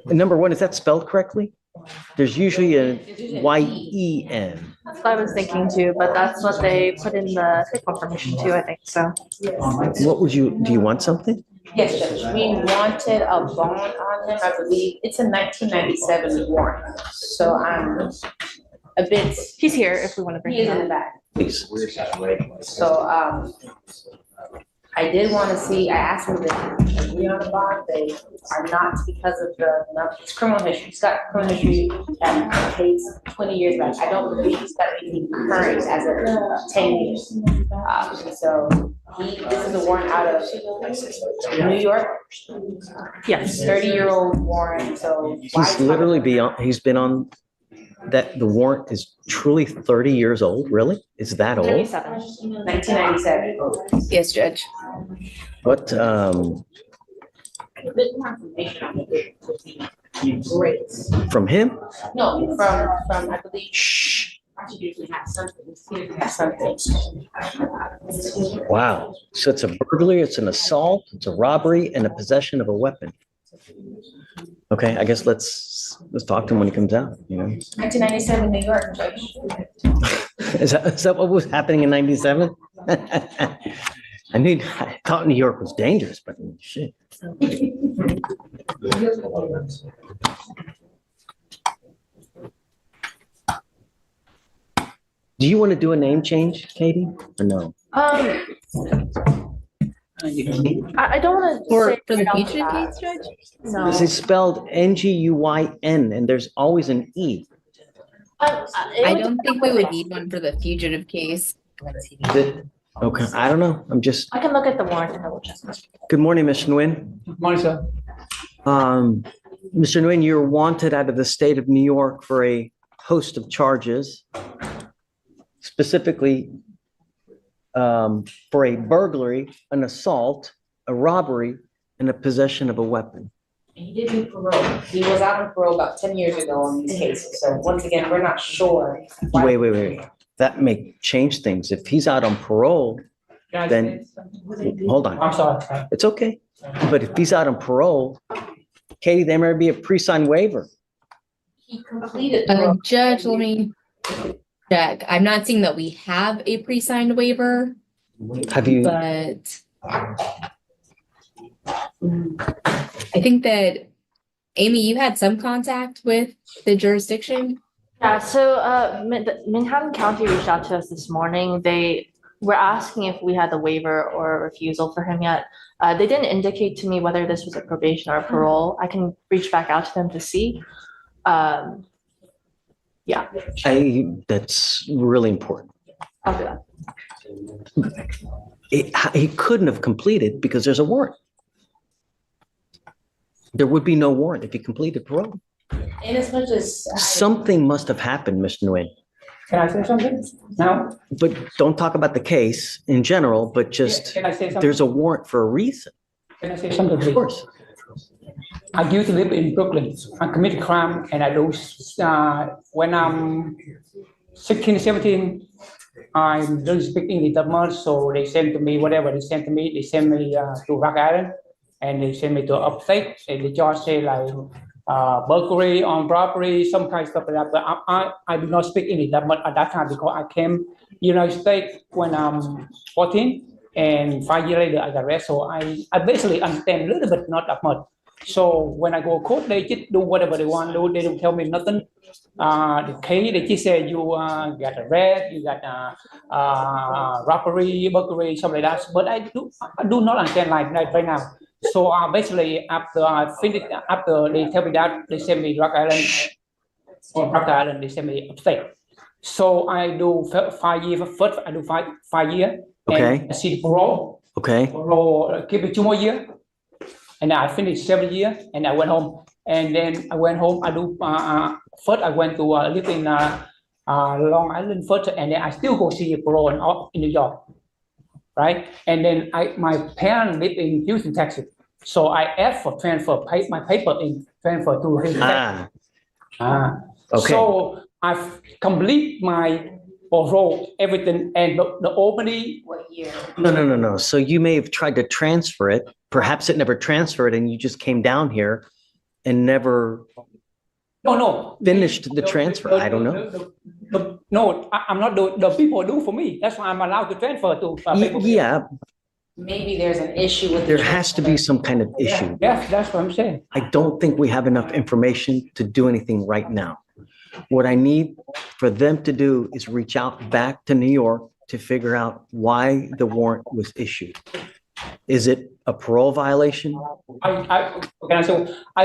Number one, is that spelled correctly? There's usually a Y-E-N. That's what I was thinking too, but that's what they put in the confirmation too, I think, so. What would you, do you want something? Yes, Judge, we wanted a bond on him, I believe, it's a 1997 warrant, so I'm a bit. He's here if we want to bring He is him in the up. back, Please. so, I did want to see, I asked them to agree on the bond, they are not because of his criminal history, he's got criminal history that dates 20 years back, I don't believe he's got anything current as of 10 years. So this is a warrant out of New York. Yes. 30-year-old warrant, so. He's literally he's been on, that the warrant is truly 30 years old, really? Is that old? 1997. Yes, Judge. What, Bit more information on it would be great. from him? No, from, I believe. Shh. Usually have something, have something. Wow. So it's a burglary, it's an assault, it's a robbery, and a possession of a weapon. Okay, I guess let's talk to him when he comes out, you know? 1997 New York, Judge. Is that what was happening in 97? I thought New York was dangerous, but shit. Do you want to do a name change, Katie, or no? I don't want to. For the future case, Judge? No. This is spelled Nguyn, and there's always an E. I don't think we would need one for the fugitive case. Okay, I don't know. I'm just, I can look at the warrant and double check. good morning, Mr. Nguyen. Morning, sir. Mr. Nguyen, you're wanted out of the state of New York for a host of charges, specifically for a burglary, an assault, a robbery, and a possession of a weapon. He did do parole. He was out on parole about 10 years ago on these cases. So once again, we're not sure. Wait. That may change things. If he's out on parole, then, hold on. I'm sorry. It's okay. But if he's out on parole, Katie, there may be a pre-signed waiver. He completed parole. Judge, let me check. I'm not seeing that we have a pre-signed waiver, Have you, but I think that, Amy, you had some contact with the jurisdiction? Yeah, so Manhattan County reached out to us this morning. They were asking if we had the waiver or refusal for him yet. They didn't indicate to me whether this was a probation or a parole. I can reach back out to them to see. Yeah, that's really important. I'll do that. He couldn't have completed because there's a warrant. There would be no warrant if he completed parole. In as much as. Something must have happened, Mr. Nguyen. Can I say something now? But don't talk about the case in general, but just, Can I say something? there's a warrant for a reason. Can I say something, Of please? course. I used to live in Brooklyn. I committed crime and I lose, when I'm 16, 17, I don't speak English that much. So they send to me, whatever they send to me, they send me to Rock Island and they send me to upstate. And the judge say like, burglary, on robbery, some kind of stuff like that. But I do not speak English that much at that time because I came United States when I'm 14 and 5 years later I got arrested. So I basically understand a little bit, not that much. So when I go to court, they just do whatever they want to do. They don't tell me nothing. The case, they just say you got arrested, you got robbery, burglary, something like that. But I do not understand like that right now. So basically, after I finished, after they tell me that, they send me Rock Island. Or Rock Island, they send me upstate. So I do 5 years. First, I do five years. Okay. And I see the parole. Okay. Parole, give me 2 more years. And I finished 7 years, and I went home. And then I went home. I do first. I went to live in Long Island first, and then I still go see parole in New York. Right, and then my parents live in Houston, Texas, so I asked for transfer, my paper in transfer to Houston, Texas. Okay. So I've complete my parole, everything, and the opening. What year? No. So you may have tried to transfer it. Perhaps it never transferred and you just came down here and never No. finished the transfer. I don't know. No, I'm not the people do for me. That's why I'm allowed to transfer to. Yeah, Maybe there's an issue with. there has to be some kind of issue. Yes, that's what I'm saying. I don't think we have enough information to do anything right now. What I need for them to do is reach out back to New York to figure out why the warrant was issued. Is it a parole violation? I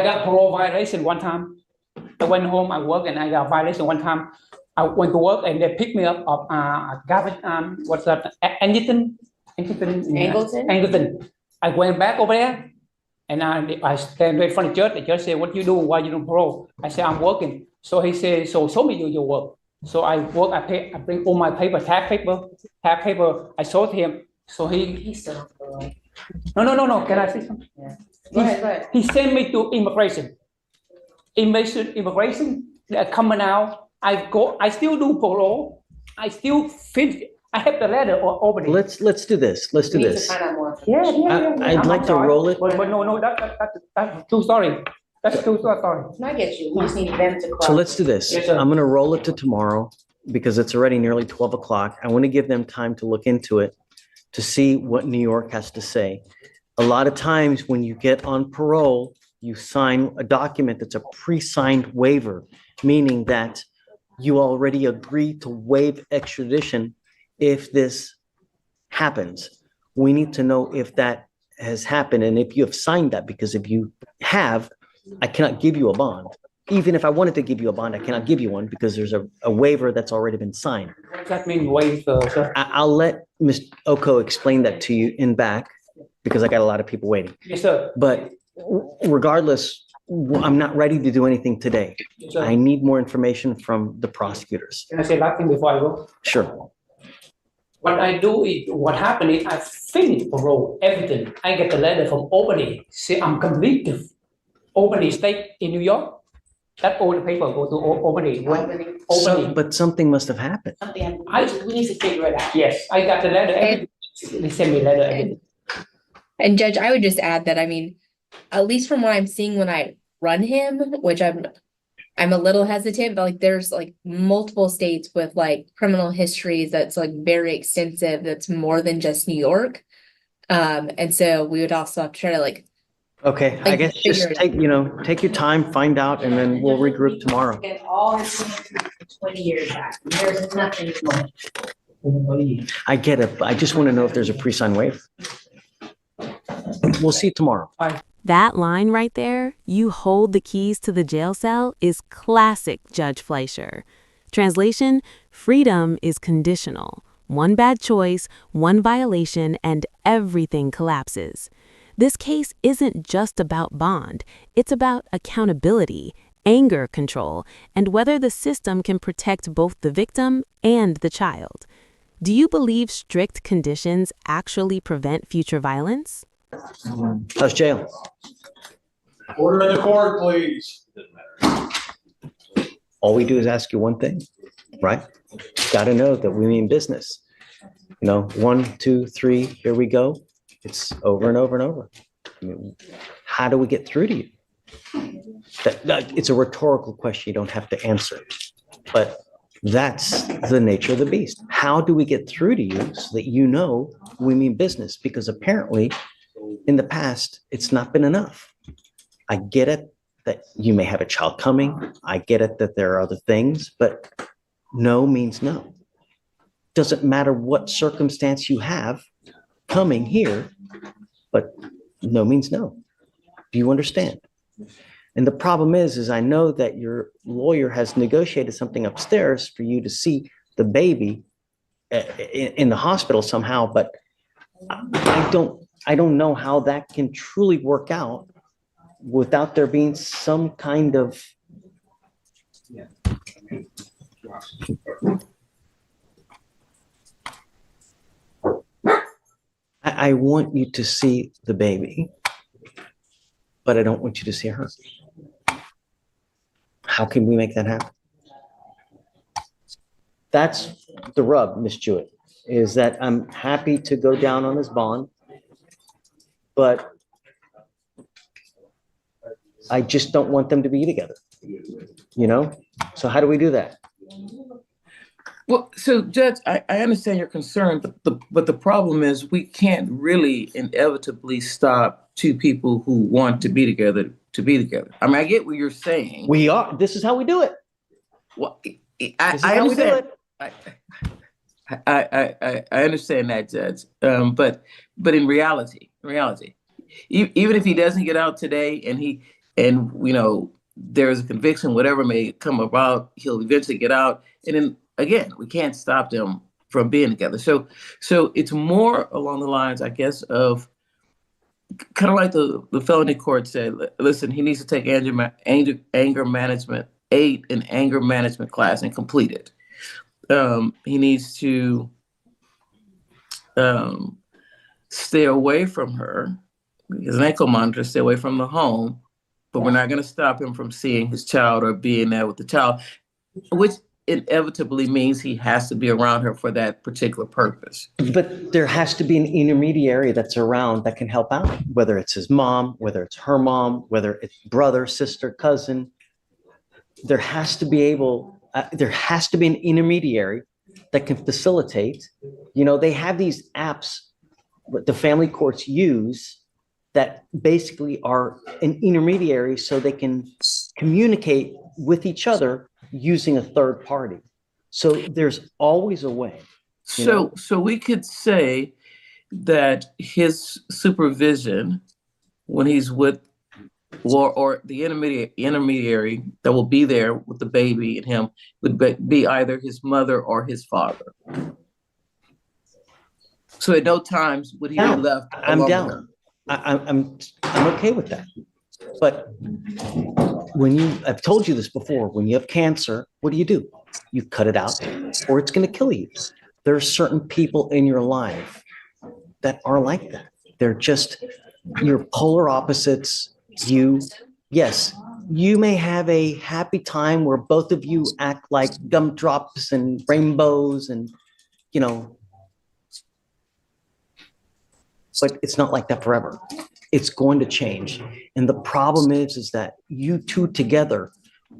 got parole violation one time. I went home, I work, and I got violation one time. I went to work and they picked me up of garbage. What's that? Angleton. I went back over there, and I stand in front of the judge. The judge said, "What you do? Why you don't parole?" I said, "I'm working." So he said, "So show me your work." So I work. I bring all my paper, tag paper. I showed him. So he He's still. no. Can I say something? Yeah. Go ahead. He sent me to immigration. Immigration. They're coming out. I still do parole. I still finish. I have the letter over there. Let's do this. Let's do We need to this. find out more. Yeah. I'd like to roll it. But no, that's true story. That's true story. I get you. We just need them to. So let's do this. Yes, sir. I'm gonna roll it to tomorrow because it's already nearly 12 o'clock. I want to give them time to look into it, to see what New York has to say. A lot of times when you get on parole, you sign a document that's a pre-signed waiver, meaning that you already agree to waive extradition if this happens. We need to know if that has happened and if you have signed that, because if you have, I cannot give you a bond. Even if I wanted to give you a bond, I cannot give you one because there's a waiver that's already been signed. What does that mean, waive, sir? I'll let Ms. Oko explain that to you in back because I got a lot of people waiting. Yes, sir. But regardless, I'm not ready to do anything today. Yes, sir. I need more information from the prosecutors. Can I say last thing before I go? Sure. What I do is, what happened is I finish parole, everything. I get the letter from Albany, say I'm convicted. Albany State in New York. That all the paper go to Albany. But something must have happened. Something, we need to figure it out. Yes, I got the letter. They send me a letter. Everything. And Judge, I would just add that, I mean, at least from what I'm seeing when I run him, which I'm a little hesitant, but like there's like multiple states with like criminal histories that's like very extensive, that's more than just New York. And so we would also have to try to like. Okay, I Like, guess just figure it take your time, find out, and then we'll regroup tomorrow. Get all his 20 years back. There's nothing more. I get it. But I just want to know if there's a pre-signed waiver. We'll see you tomorrow. That line right there, "you hold the keys to the jail cell," is classic Judge Fleischer. Translation, freedom is conditional. One bad choice, one violation, and everything collapses. This case isn't just about bond. It's about accountability, anger control, and whether the system can protect both the victim and the child. Do you believe strict conditions actually prevent future violence? How's jail? Order in the court, please. All we do is ask you one thing, right? Got to know that we mean business. 1, 2, 3, here we go. It's over and over and over. I mean, how do we get through to you? It's a rhetorical question you don't have to answer, but that's the nature of the beast. How do we get through to you so that you know we mean business? Because apparently in the past, it's not been enough. I get it that you may have a child coming. I get it that there are other things, but no means no. Doesn't matter what circumstance you have coming here, but no means no. Do you understand? And the problem is I know that your lawyer has negotiated something upstairs for you to see the baby in the hospital somehow, but I don't know how that can truly work out without there being some kind of I want you to see the baby, but I don't want you to see her. How can we make that happen? That's the rub, Miss Jewett, is that I'm happy to go down on this bond, but I just don't want them to be together, you know? So how do we do that? Well, so Judge, I understand your concern, but the problem is we can't really inevitably stop two people who want to be together to be together. I mean, I get what you're saying. We are, this is how we do it. Well, This is I how we do understand. it. I understand that, Judge. But in reality, even if he doesn't get out today and there's a conviction, whatever may come about, he'll eventually get out. And then again, we can't stop them from being together. So it's more along the lines, I guess, of kind of like the felony court said, listen, he needs to take anger management, an anger management class and complete it. He needs to stay away from her, as an ankle monitor, stay away from the home, but we're not going to stop him from seeing his child or being there with the child, which inevitably means he has to be around her for that particular purpose. But there has to be an intermediary that's around that can help out, whether it's his mom, whether it's her mom, whether it's brother, sister, cousin. There has to be an intermediary that can facilitate. They have these apps that the family courts use that basically are an intermediary so they can communicate with each other using a third party. So there's always a way. So we could say that his supervision when he's with or the intermediary that will be there with the baby and him would be either his mother or his father. So at no times would he be left alone. I'm down. I'm okay with that. But I've told you this before, when you have cancer, what do? You cut it out or it's going to kill you. There are certain people in your life that are like that. They're just your polar opposites. Yes, you may have a happy time where both of you act like gumdrops and rainbows and, but it's not like that forever. It's going to change. And the problem is that you two together,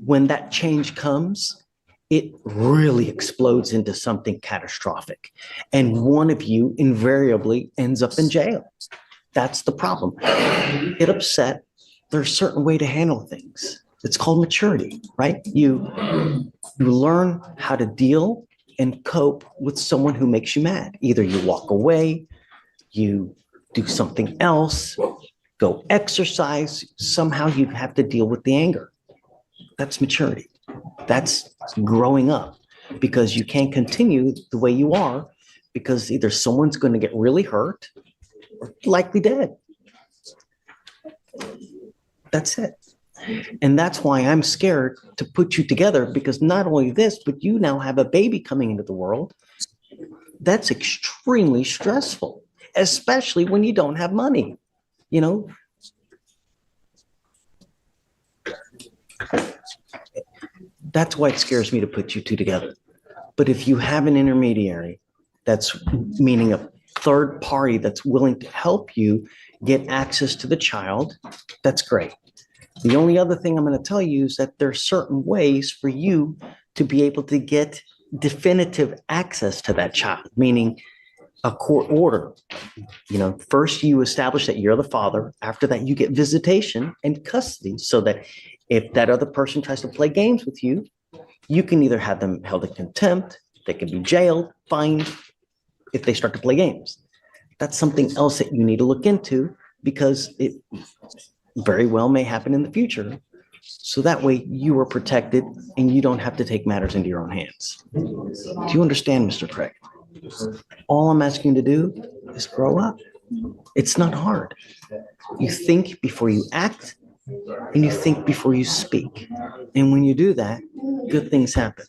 when that change comes, it really explodes into something catastrophic. And one of you invariably ends up in jail. That's the problem. You get upset. There's a certain way to handle things. It's called maturity, right? You learn how to deal and cope with someone who makes you mad. Either you walk away, you do something else, go exercise. Somehow you have to deal with the anger. That's maturity. That's growing up, because you can't continue the way you are because either someone's going to get really hurt or likely dead. That's it. And that's why I'm scared to put you together, because not only this, but you now have a baby coming into the world. That's extremely stressful, especially when you don't have money, That's why it scares me to put you two together. But if you have an intermediary, that's meaning a third party that's willing to help you get access to the child, that's great. The only other thing I'm going to tell you is that there are certain ways for you to be able to get definitive access to that child, meaning a court order. First you establish that you're the father. After that, you get visitation and custody, so that if that other person tries to play games with you, you can either have them held in contempt, they can be jailed, fined if they start to play games. That's something else that you need to look into, because it very well may happen in the future. So that way you are protected and you don't have to take matters into your own hands. Do you understand, Mr. Craig? All I'm asking you to do is grow up. It's not hard. You think before you act, and you think before you speak. And when you do that, good things happen.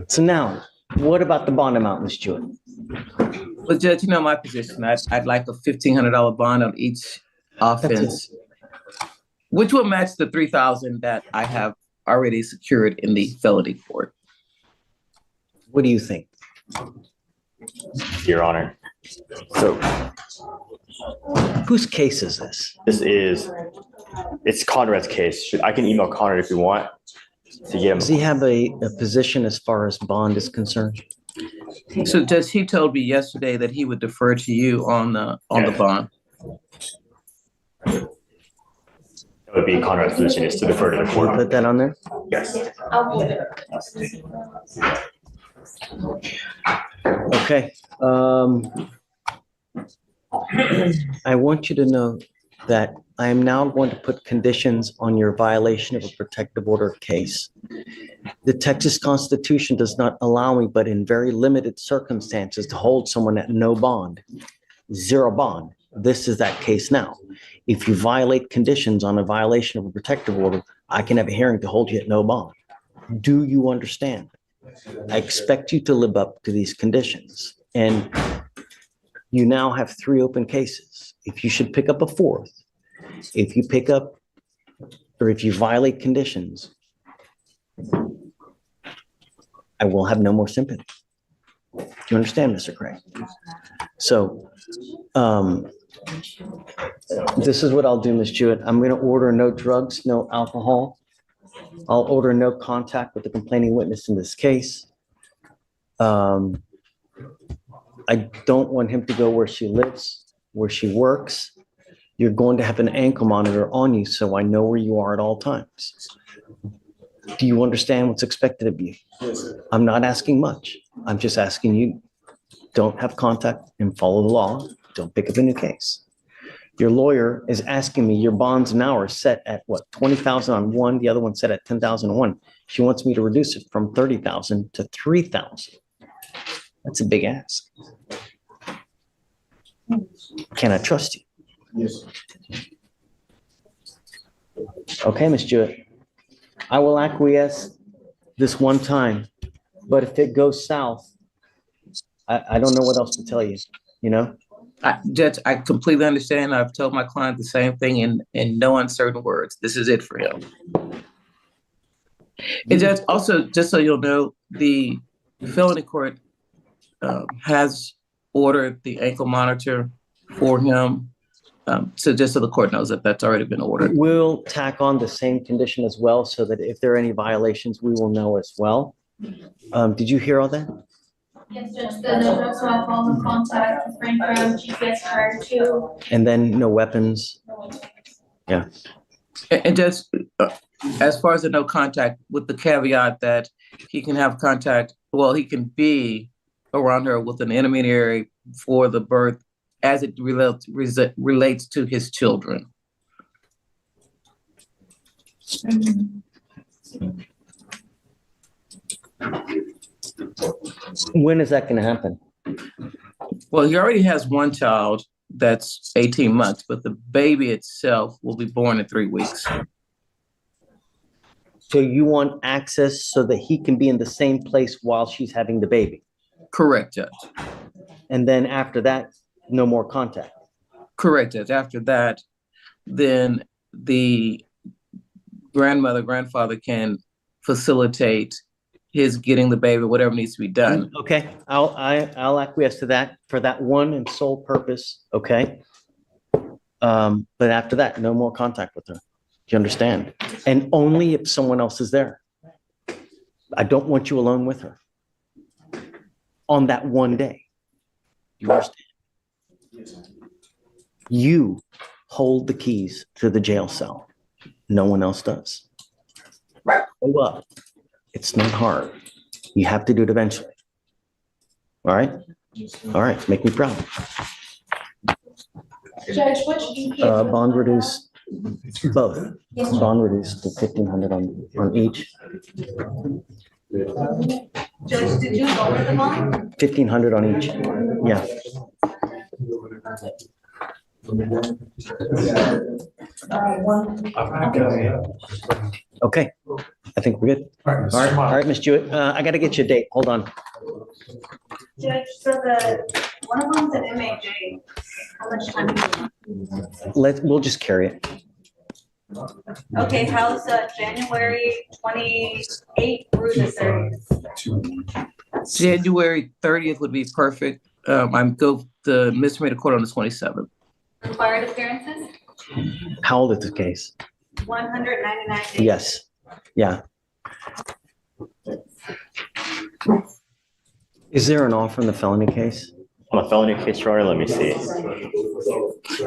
So now, what about the bond amount, Ms. Jewett? Well, Judge, my position. I'd like a $1,500 bond on each offense, which will match the $3,000 that I have already secured in the felony court. What do you think? Your Honor, So Whose case is this? it's Conrad's case. I can email Conrad if you want to get Does he him. have a position as far as bond is concerned? So Judge, he told me yesterday that he would defer to you on the bond. That would be Conrad's position, is to defer to the Can you court. put that on there? Yes. Okay. I want you to know that I am now going to put conditions on your violation of a protective order case. The Texas Constitution does not allow me, but in very limited circumstances, to hold someone at no bond, zero bond. This is that case now. If you violate conditions on a violation of a protective order, I can have a hearing to hold you at no bond. Do you understand? I expect you to live up to these conditions. And you now have 3 open cases. If you should pick up a 4th, if you pick up, or if you violate conditions, I will have no more sympathy. Do you understand, Mr. Craig? So, this is what I'll do, Ms. Jewett. I'm going to order no drugs, no alcohol. I'll order no contact with the complaining witness in this case. I don't want him to go where she lives, where she works. You're going to have an ankle monitor on you, so I know where you are at all times. Do you understand what's expected of you? I'm not asking much. I'm just asking you, don't have contact and follow the law. Don't pick up a new case. Your lawyer is asking me, your bonds now are set at what, 20,000 on one, the other one set at 10,000 on one. She wants me to reduce it from 30,000 to 3,000. That's a big ask. Can I trust you? Yes. Okay, Ms. Jewett. I will acquiesce this one time, but if it goes south, I don't know what else to tell you, you know? Judge, I completely understand. I've told my client the same thing in no uncertain words. This is it for him. And Judge, also, just so you'll know, the felony court has ordered the ankle monitor for him. So just so the court knows that that's already been ordered. We'll tack on the same condition as well, so that if there are any violations, we will know as well. Did you hear all that? Yes, Judge, the no drugs, no alcohol, no contact, refrain from GPS prior to. And then no weapons. Yeah. And just as far as the no contact, with the caveat that he can have contact, well, he can be around her with an intermediary for the birth as it relates to his children. When is that going to happen? Well, he already has one child that's 18 months, but the baby itself will be born in 3 weeks. So you want access so that he can be in the same place while she's having the baby? Correct, Judge. And then after that, no more contact? Correct, Judge. After that, then the grandmother, grandfather can facilitate his getting the baby, whatever needs to be done. Okay, I'll acquiesce to that for that one and sole purpose, okay? But after that, no more contact with her. Do you understand? And only if someone else is there. I don't want you alone with her on that one day. You understand? You hold the keys to the jail cell. No one else does. Grow up. It's not hard. You have to do it eventually. All right? All right, make me proud. Judge, which EP? Bond reduce, both. Bond reduced to 1,500 on each. Judge, did you lower the bond? 1,500 on each. Yeah. Okay, I think we're good. All right, Ms. Jewett, I got to get you a date. Hold on. Judge, so one of them's an MAJ. How much time? We'll just carry it. Okay, how's January 28th through the 30th? January 30th would be perfect. I'm the misdemeanor court on the 27th. Required appearances, How old is this case? 199 days. Yes, yeah. Is there an offer in the felony case? On a felony case, Your Honor, let me see.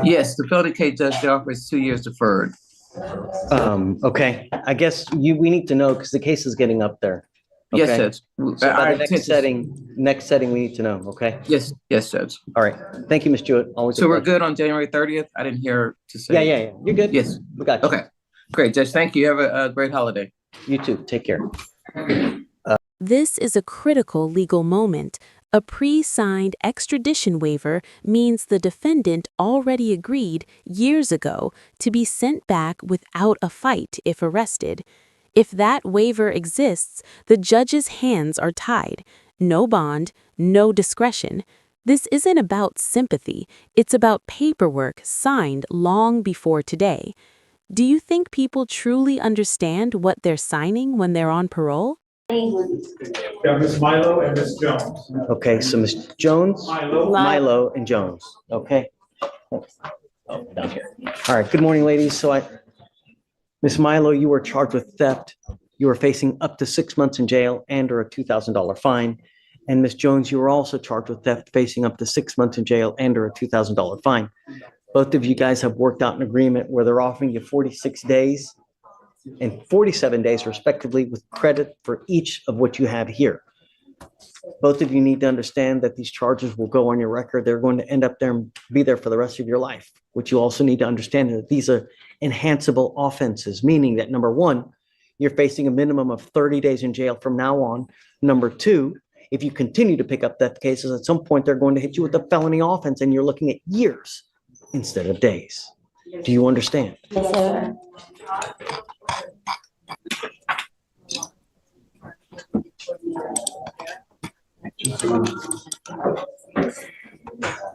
Yes, the felony case judge the offer is 2 years deferred. Okay, I guess we need to know because the case is getting up there. Yes, Okay? Judge. So by Our the intent is- next setting, we need to know, okay? Yes, Judge. All right, thank you, Ms. Jewett. Always a So we're pleasure. good on January 30th? I didn't hear to say. Yeah, you're good. Yes, We got you. okay. Great, Judge. Thank you. Have a great holiday. You too, take care. This is a critical legal moment. A pre-signed extradition waiver means the defendant already agreed years ago to be sent back without a fight if arrested. If that waiver exists, the judge's hands are tied. No bond, no discretion. This isn't about sympathy. It's about paperwork signed long before today. Do you think people truly understand what they're signing when they're on parole? Yeah, Ms. Milo and Ms. Jones. Okay, so Ms. Jones, Milo. Milo, and Jones, okay? Down here. All right, good morning, ladies. Ms. Milo, you were charged with theft. You were facing up to 6 months in jail and or a $2,000 fine. And Ms. Jones, you were also charged with theft, facing up to 6 months in jail and or a $2,000 fine. Both of you guys have worked out an agreement where they're offering you 46 days and 47 days respectively with credit for each of what you have here. Both of you need to understand that these charges will go on your record. They're going to end up there and be there for the rest of your life. What you also need to understand is that these are enhanceable offenses, meaning that number one, you're facing a minimum of 30 days in jail from now on. Number two, if you continue to pick up theft cases, at some point they're going to hit you with a felony offense and you're looking at years instead of days. Do you understand? Yes, sir.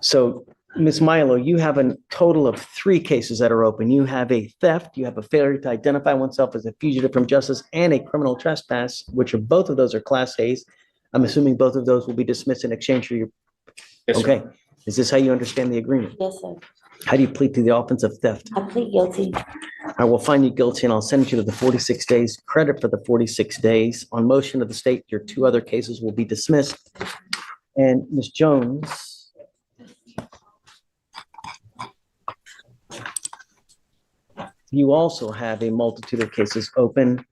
So, Ms. Milo, you have a total of 3 cases that are open. You have a theft, you have a failure to identify oneself as a fugitive from justice, and a criminal trespass, which are both of those are Class A's. I'm assuming both of those will be dismissed in exchange for your. Yes, sir. Okay. Is this how you understand the agreement? Yes, sir. How do you plead to the offense of theft? I plead guilty. I will find you guilty and I'll send you to the 46 days, credit for the 46 days. On motion of the state, your 2 other cases will be dismissed. And Ms. Jones. You also have a multitude of cases open,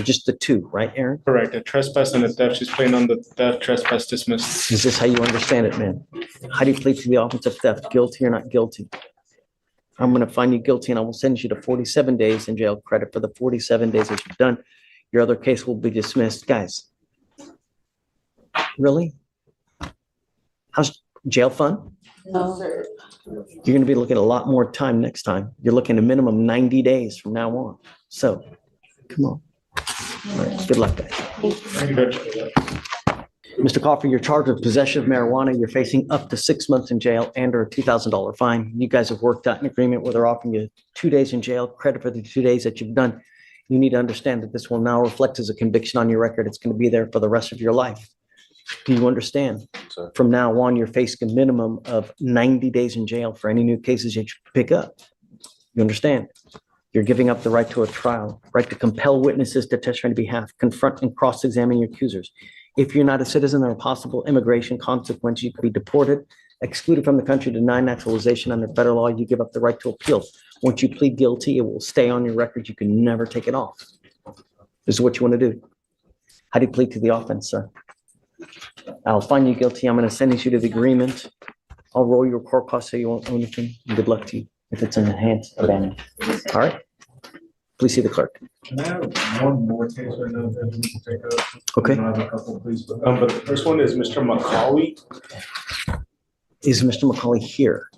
just the 2, right, Aaron? Correct, a trespass and a theft. She's playing on the theft, trespass, dismissed. Is this how you understand it, man? How do you plead to the offense of theft? Guilty or not guilty? I'm going to find you guilty and I will send you to 47 days in jail, credit for the 47 days that you've done. Your other case will be dismissed. Guys, really? How's jail fun? No, sir. You're going to be looking at a lot more time next time. You're looking at a minimum 90 days from now on. So, come on. All right, good luck, guys. Thank you, Judge. Mr. Coffey, you're charged with possession of marijuana. You're facing up to 6 months in jail and or a $2,000 fine. You guys have worked out an agreement where they're offering you 2 days in jail, credit for the 2 days that you've done. You need to understand that this will now reflect as a conviction on your record. It's going to be there for the rest of your life. Do you understand? Sir. From now on, you're facing a minimum of 90 days in jail for any new cases that you pick up. You understand? You're giving up the right to a trial, right to compel witnesses to testify on your behalf, confront and cross-examine your accusers. If you're not a citizen, there are possible immigration consequences. You could be deported, excluded from the country, denied naturalization under federal law. You give up the right to appeal. Once you plead guilty, it will stay on your record. You can never take it off. This is what you want to do. How do you plead to the offense, sir? I'll find you guilty. I'm going to send you to the agreement. I'll roll your court costs so you won't owe anything. Good luck to you if it's an enhanced advantage. All right. Please see the clerk. Can I have one more case right now that we can take up? Okay. I have a couple, please. But the first one is Mr. McCauley. Is Mr. McCauley here?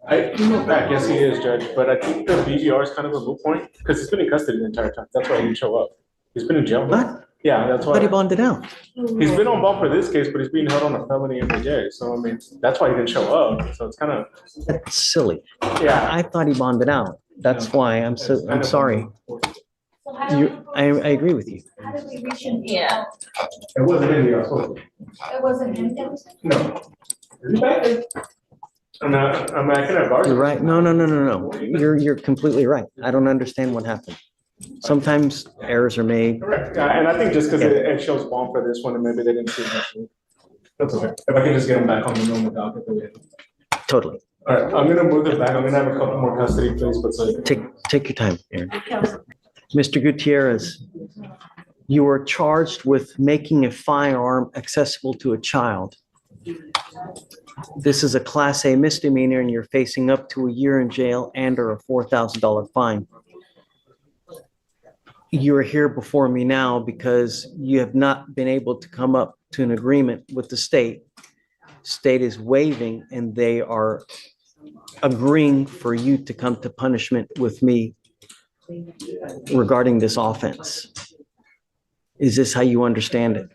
I emailed back, yes, he is, Judge, but I think the BVR is kind of a moot point because he's been in custody the entire time. That's why he didn't show up. He's been in jail. What? Yeah, that's But he why. bonded out. He's been on bond for this case, but he's being held on a felony MAJ. So, I mean, that's why he didn't show up. So it's kind of, That's silly. yeah. I thought he bonded out. That's why I'm sorry. I agree with you. How did we reach him? Yeah. It wasn't in the, It wasn't him. no. I can have ours. You're right. No. You're completely right. I don't understand what happened. Sometimes errors are made. Correct. And I think just because it shows one for this one, and maybe they didn't see it. That's okay. If I can just get them back on the normal docket that we have. Totally. All right, I'm gonna move it back. I'm gonna have a couple more custody, please, but so. Take your time, Aaron. Mr. Gutierrez, you are charged with making a firearm accessible to a child. This is a Class A misdemeanor and you're facing up to a year in jail and or a $4,000 fine. You are here before me now because you have not been able to come up to an agreement with the state. State is waiving and they are agreeing for you to come to punishment with me regarding this offense. Is this how you understand it?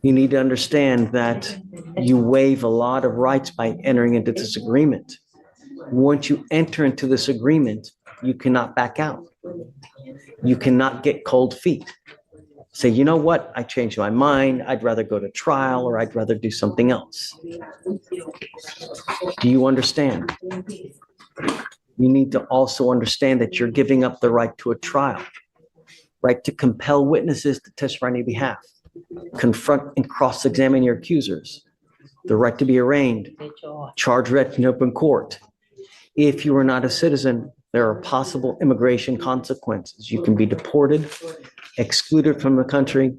You need to understand that you waive a lot of rights by entering into this agreement. Once you enter into this agreement, you cannot back out. You cannot get cold feet. Say, you know what? I changed my mind. I'd rather go to trial or I'd rather do something else. Do you understand? You need to also understand that you're giving up the right to a trial, right to compel witnesses to testify on your behalf, confront and cross-examine your accusers, the right to be arraigned, charge read in open court. If you are not a citizen, there are possible immigration consequences. You can be deported, excluded from the country,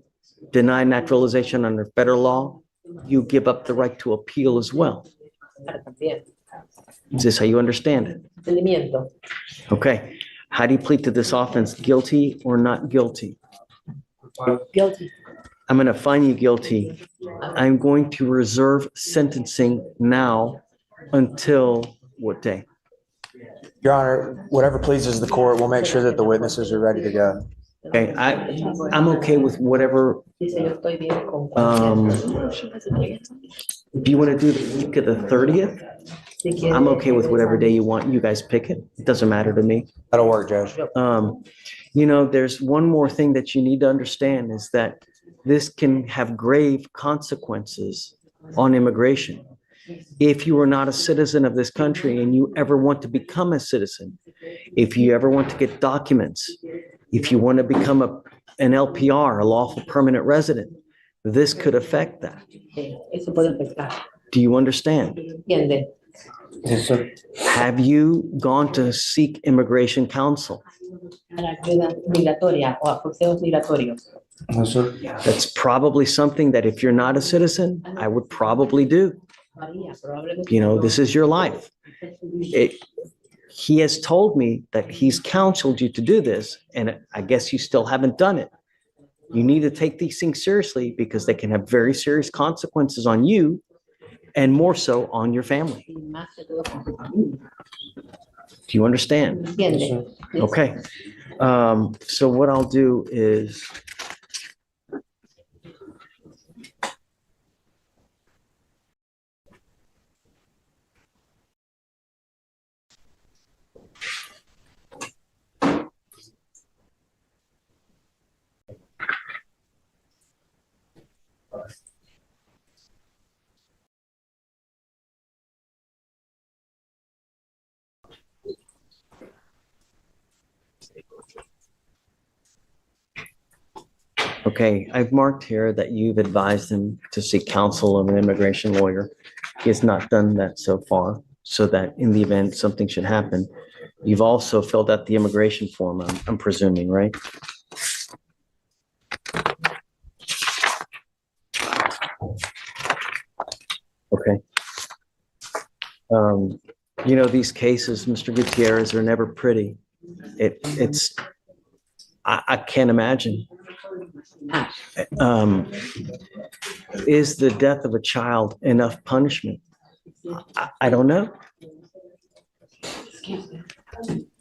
denied naturalization under federal law. You give up the right to appeal as well. Is this how you understand it? Okay. How do you plead to this offense? Guilty or not guilty? Guilty. I'm going to find you guilty. I'm going to reserve sentencing now until what day? Your Honor, whatever pleases the court, we'll make sure that the witnesses are ready to go. Okay, I'm okay with whatever. Do you want to do the week of the 30th? I'm okay with whatever day you want. You guys pick it. It doesn't matter to me. That'll work, Judge. You know, there's one more thing that you need to understand is that this can have grave consequences on immigration. If you are not a citizen of this country and you ever want to become a citizen, if you ever want to get documents, if you want to become an LPR, a lawful permanent resident, this could affect that. Do you understand? Yes, sir. Have you gone to seek immigration counsel? No, sir. That's probably something that if you're not a citizen, I would probably do. You know, this is your life. He has told me that he's counseled you to do this, and I guess you still haven't done it. You need to take these things seriously because they can have very serious consequences on you and more so on your family. Do you understand? Okay. So what I'll do is okay, I've marked here that you've advised him to seek counsel of an immigration lawyer. He has not done that so far, so that in the event something should happen, you've also filled out the immigration form, I'm presuming, right? Okay. You know, these cases, Mr. Gutierrez, are never pretty. I can't imagine. Is the death of a child enough punishment? I don't know.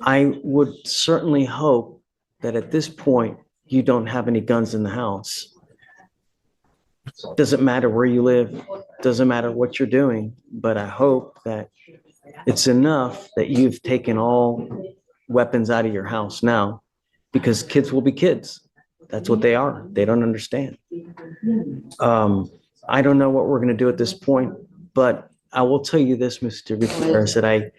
I would certainly hope that at this point, you don't have any guns in the house. Doesn't matter where you live, doesn't matter what you're doing, but I hope that it's enough that you've taken all weapons out of your house now, because kids will be kids. That's what they are. They don't understand. I don't know what we're going to do at this point, but I will tell you this, Mr. Gutierrez, that I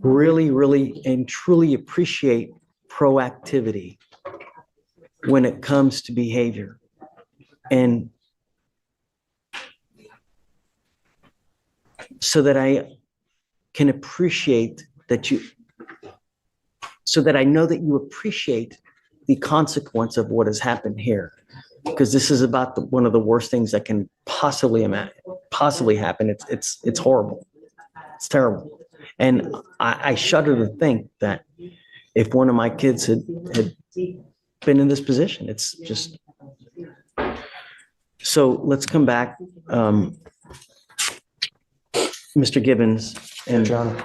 really, really and truly appreciate proactivity when it comes to behavior. And so that I can appreciate that so that I know that you appreciate the consequence of what has happened here. Because this is about one of the worst things that can possibly happen. It's horrible. It's terrible. And I shudder to think that if one of my kids had been in this position, it's just. So let's come back, Mr. Gibbons, and John.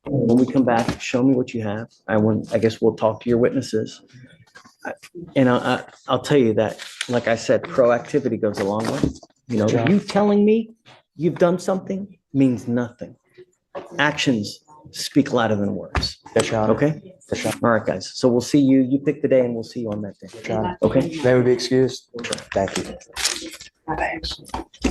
when we come back, show me what you have. I guess we'll talk to your witnesses. And I'll tell you that, like I said, proactivity goes a long way. You know, you telling me you've done something means nothing. Actions speak louder than words. Yes, Your Honor. Okay? Yes, Your All right, guys. So we'll see you. You pick the day and we'll see you on that day. Honor. Okay? May we be excused? Thank you. I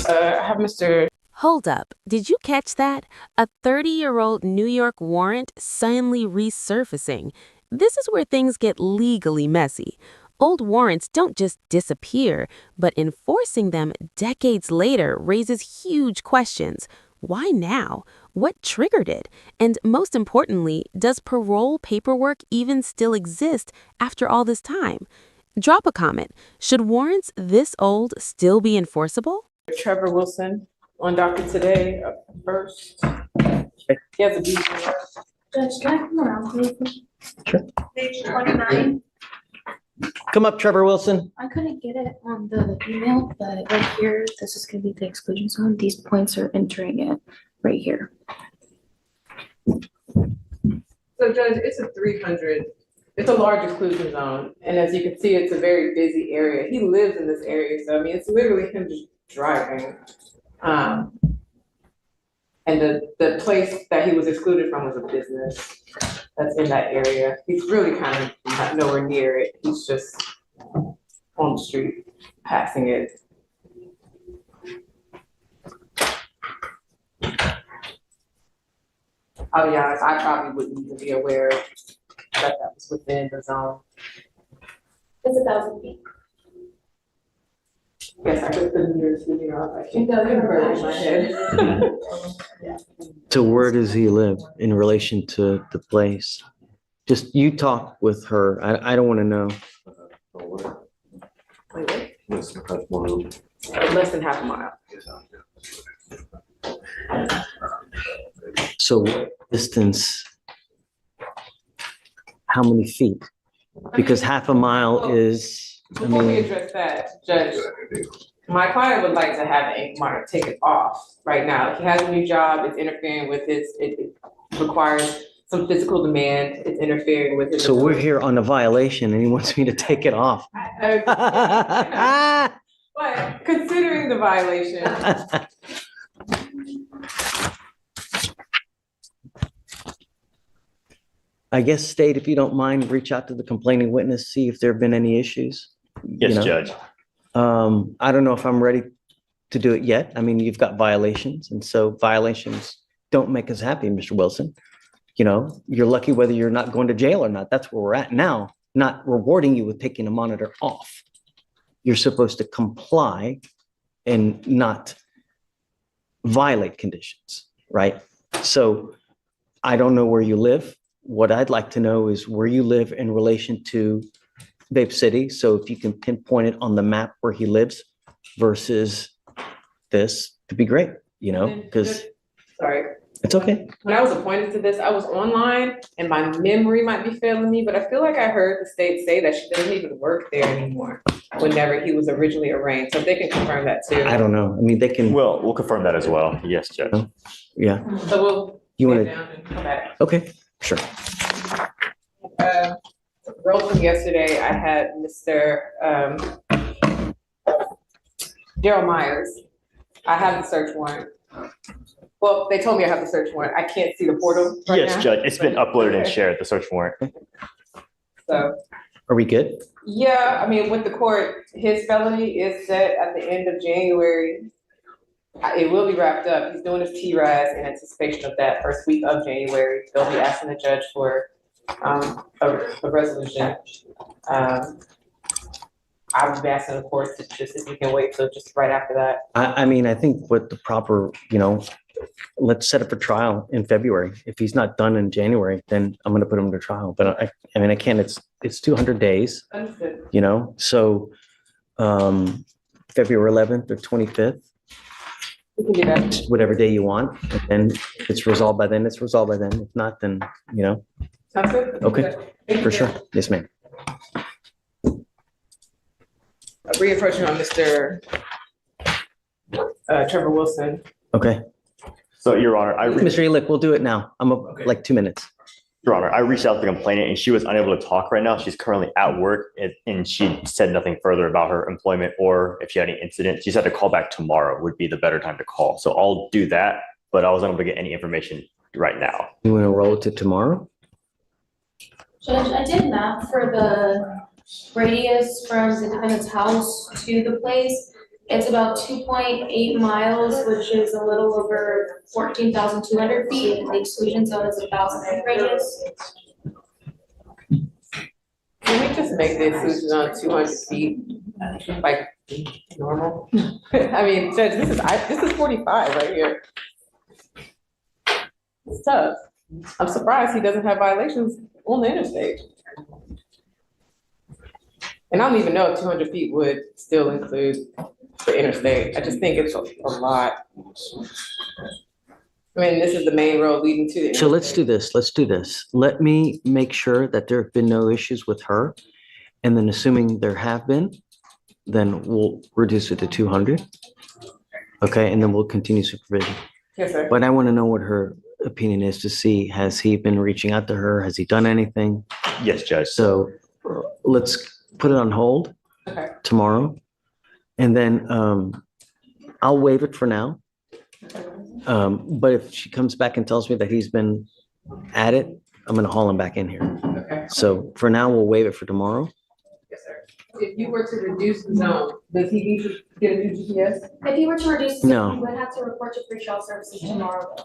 have Mr. Hold up. Did you catch that? A 30-year-old New York warrant suddenly resurfacing. This is where things get legally messy. Old warrants don't just disappear, but enforcing them decades later raises huge questions. Why now? What triggered it? And most importantly, does parole paperwork even still exist after all this time? Drop a comment. Should warrants this old still be enforceable? Trevor Wilson on docket today, first. He has a BVR. Judge, can I come around, please? Sure. Page 29. Come up, Trevor Wilson. I couldn't get it on the email, but right here, this is gonna be the exclusion zone. These points are entering it right here. So Judge, it's a 300, it's a large exclusion zone. And as you can see, it's a very busy area. He lives in this area. So I mean, it's literally him just driving. And the place that he was excluded from was a business that's in that area. He's really kind of not nowhere near it. He's just on the street, passing it. I'll be honest, I probably wouldn't even be aware that that was within the zone. It's 1,000 feet. Yes, I could put the nearest video up. I can't remember it in my head. So where does he live in relation to the place? Just you talk with her. I don't want to know. Wait, less than half a mile. So distance, how many feet? Because half a mile is, I Before we mean, address that, Judge, my client would like to have the ink marker taken off right now. He has a new job, it's interfering with it requires some physical demand, it's interfering with his. so we're here on a violation and he wants me to take it off. But considering the violation, I guess, State, if you don't mind, reach out to the complaining witness, see if there have been any issues. Yes, Judge. I don't know if I'm ready to do it yet. I mean, you've got violations, and so violations don't make us happy, Mr. Wilson. You know, you're lucky whether you're not going to jail or not. That's where we're at now, not rewarding you with taking a monitor off. You're supposed to comply and not violate conditions, right? So I don't know where you live. What I'd like to know is where you live in relation to Vape City. So if you can pinpoint it on the map where he lives versus this, it'd be great, you know, because sorry. it's okay. When I was appointed to this, I was online and my memory might be failing me, but I feel like I heard the state say that she doesn't even work there anymore whenever he was originally arraigned. So if they can confirm that too. I don't know. I mean, they can. Well, we'll confirm that as well. Yes, Judge. Yeah. So we'll You want sit to? down and come back. Okay, sure. Roll from yesterday, I had Mr. Daryl Myers. I have the search warrant. Well, they told me I have the search warrant. I can't see the portal right now. Yes, Judge. It's been uploaded and shared, the search warrant. So Are we good? Yeah, I mean, with the court, his felony is set at the end of January. It will be wrapped up. He's doing his TRAS in anticipation of that first week of January. They'll be asking the judge for a resolution. I would be asking the court to just, if you can wait till just right after that. I mean, I think with the proper, let's set up a trial in February. If he's not done in January, then I'm gonna put him to trial. But I mean, I can't, it's 200 days, Understood. So February 11th or 25th, We can do that. whatever day you want, and then if it's resolved by then, it's resolved by then. If not, then, Sounds good? okay, Thank for you. sure. Yes, ma'am. Reapproaching on Mr. Trevor Wilson. Okay. So, Your Honor, Mr. Elick, we'll do it now. I'm like 2 minutes. Your Honor, I reached out to the complainant and she was unable to talk right now. She's currently at work and she said nothing further about her employment or if she had any incident. She said to call back tomorrow would be the better time to call. So I'll do that, but I wasn't able to get any information right now. You want to roll it to tomorrow? Judge, I did math for the radius from the defendant's house to the place. It's about 2.8 miles, which is a little over 14,200 feet. And the exclusion zone is 1,000 foot radius. Can we just make the exclusion zone 200 feet, like normal? I mean, Judge, this is 45 right here. It's tough. I'm surprised he doesn't have violations on the interstate. And I don't even know if 200 feet would still include the interstate. I just think it's a lot. I mean, this is the main road leading to the interstate. So let's do this. Let me make sure that there have been no issues with her. And then assuming there have been, then we'll reduce it to 200. Okay, and then we'll continue supervision. Yes, sir. But I want to know what her opinion is to see, has he been reaching out to her? Has he done anything? Yes, Judge. So let's put it on hold tomorrow. And then I'll waive it for now. But if she comes back and tells me that he's been at it, I'm going to haul him back in here. Okay. So for now, we'll waive it for tomorrow. Yes, sir. If you were to reduce the zone, does he need to get a new GPS? If you were to reduce, No. you would have to report to pre-trial services tomorrow.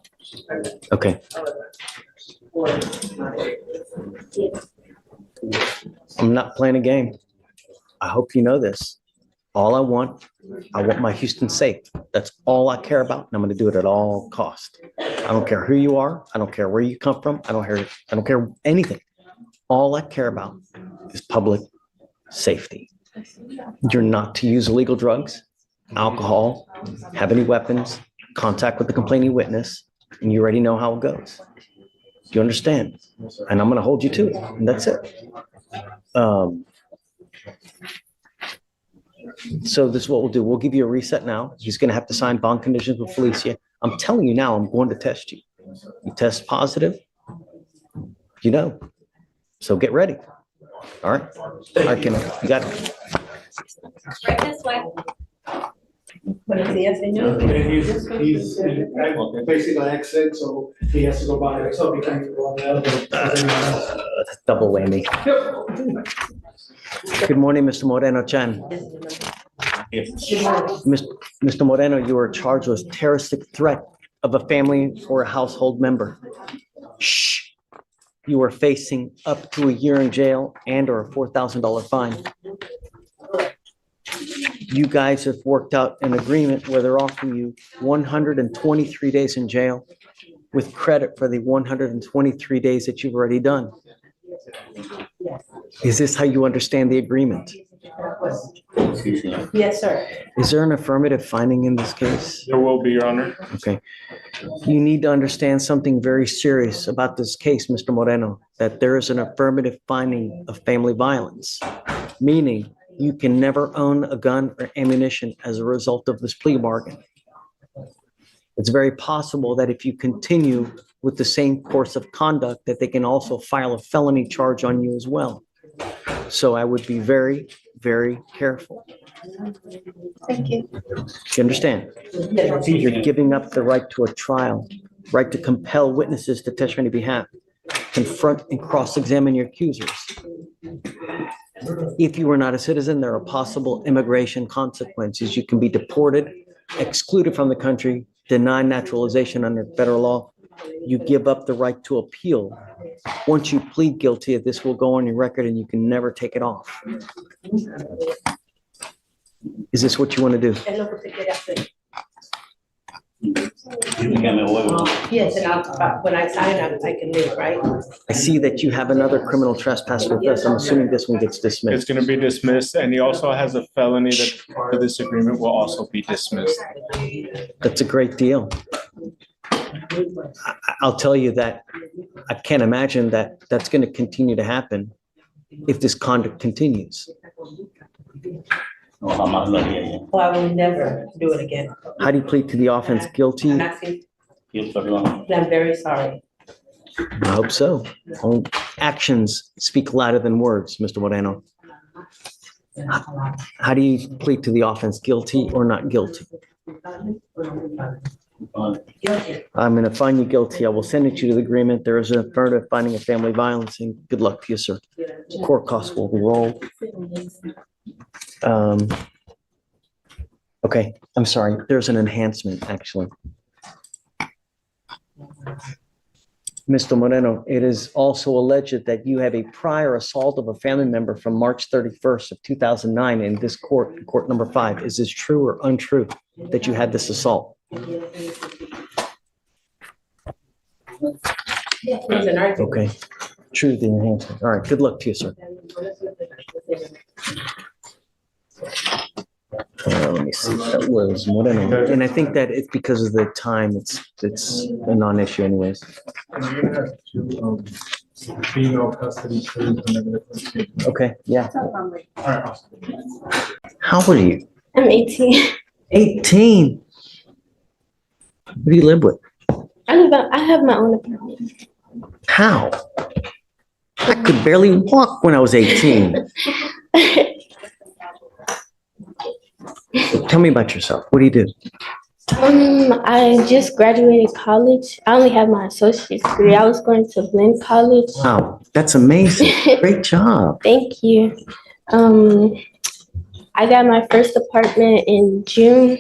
Okay. I'm not playing a game. I hope you know this. All I want my Houston safe. That's all I care about, and I'm going to do it at all costs. I don't care who you are. I don't care where you come from. I don't care anything. All I care about is public safety. You're not to use illegal drugs, alcohol, have any weapons, contact with the complaining witness, and you already know how it goes. Do you understand? And I'm going to hold you to it, and that's it. So this is what we'll do. We'll give you a reset now. He's going to have to sign bond conditions with Felicia. I'm telling you now, I'm going to test you. You test positive, So get ready. All right. All right, Kenneth, you got it. Right this way. He's basically exit, so he has to go by himself. He can't go on the other. Double whammy. Good morning, Mr. Moreno Chan. Mr. Moreno, you are charged with terroristic threat of a family or a household member. Shh. You are facing up to a year in jail and or a $4,000 fine. You guys have worked out an agreement where they're offering you 123 days in jail with credit for the 123 days that you've already done. Is this how you understand the agreement? Yes, sir. Is there an affirmative finding in this case? There will be, Your Honor. Okay. You need to understand something very serious about this case, Mr. Moreno, that there is an affirmative finding of family violence, meaning you can never own a gun or ammunition as a result of this plea bargain. It's very possible that if you continue with the same course of conduct, that they can also file a felony charge on you as well. So I would be very, very careful. Thank you. You understand? You're giving up the right to a trial, right to compel witnesses to testify on your behalf, confront and cross-examine your accusers. If you are not a citizen, there are possible immigration consequences. You can be deported, excluded from the country, denied naturalization under federal law. You give up the right to appeal. Once you plead guilty, this will go on your record and you can never take it off. Is this what you want to do? Yes, and when I sign, I can leave, right? I see that you have another criminal trespass with us. I'm assuming this one gets It's dismissed. gonna be dismissed, and he also has a felony that part of this agreement will also be dismissed. That's a great deal. I'll tell you that I can't imagine that that's going to continue to happen if this conduct continues. Oh, I will never do it again. How do you plead to the offense? Guilty? I'm very sorry. I hope so. Actions speak louder than words, Mr. Moreno. How do you plead to the offense? Guilty or not guilty? I'm going to find you guilty. I will send it you to the agreement. There is an affirmative finding of family violence, and good luck to you, sir. Court costs will be rolled. Okay, I'm sorry. There's an enhancement, actually. Mr. Moreno, it is also alleged that you have a prior assault of a family member from March 31st of 2009 in this court, court number 5. Is this true or untrue that you had this assault? Okay, true, the enhancement. All right, good luck to you, sir. Let me see, that was Moreno. And I think that it's because of the time, it's a non-issue anyways. Female custody. Okay, yeah. How old are you? I'm 18. 18? Who do you live with? I have my own apartment. How? I could barely walk when I was 18. Tell me about yourself. What do you do? I just graduated college. I only have my associate's degree. I was going to Blinn College. Wow, that's amazing. Great job. Thank you. I got my first apartment in June,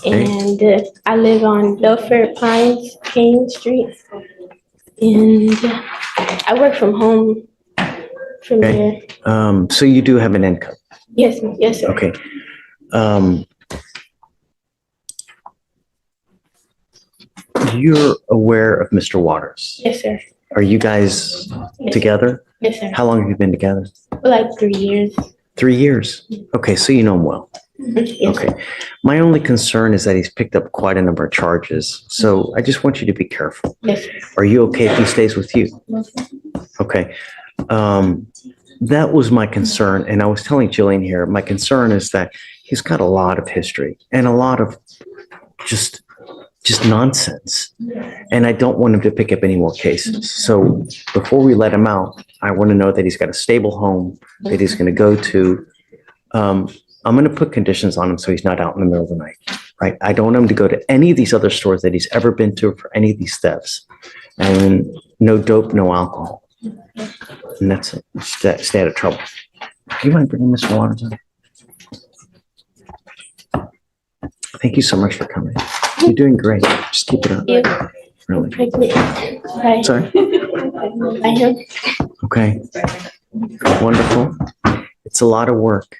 and I live on Belfair Pines, Kane Street. And I work from home from there. So you do have an income? Yes, yes, sir. Okay. You're aware of Mr. Waters? Yes, sir. Are you guys together? Yes, sir. How long have you been together? For like 3 years. 3 years? Okay, so you know him well. Yes, Okay. My only concern is that he's picked up quite a number of charges. So I just want you to be careful. Yes. Are you okay if he stays with you? Okay. That was my concern. And I was telling Jillian here, my concern is that he's got a lot of history and a lot of just nonsense. And I don't want him to pick up any more cases. So before we let him out, I want to know that he's got a stable home that he's going to go to. I'm going to put conditions on him so he's not out in the middle of the night, right? I don't want him to go to any of these other stores that he's ever been to for any of these thefts. And no dope, no alcohol. And that's it. Stay out of trouble. Do you mind bringing Mr. Waters in? Thank you so much for coming. You're doing great. Just keep it up. Yeah. Really. Right. Sorry? I am. Okay. Wonderful. It's a lot of work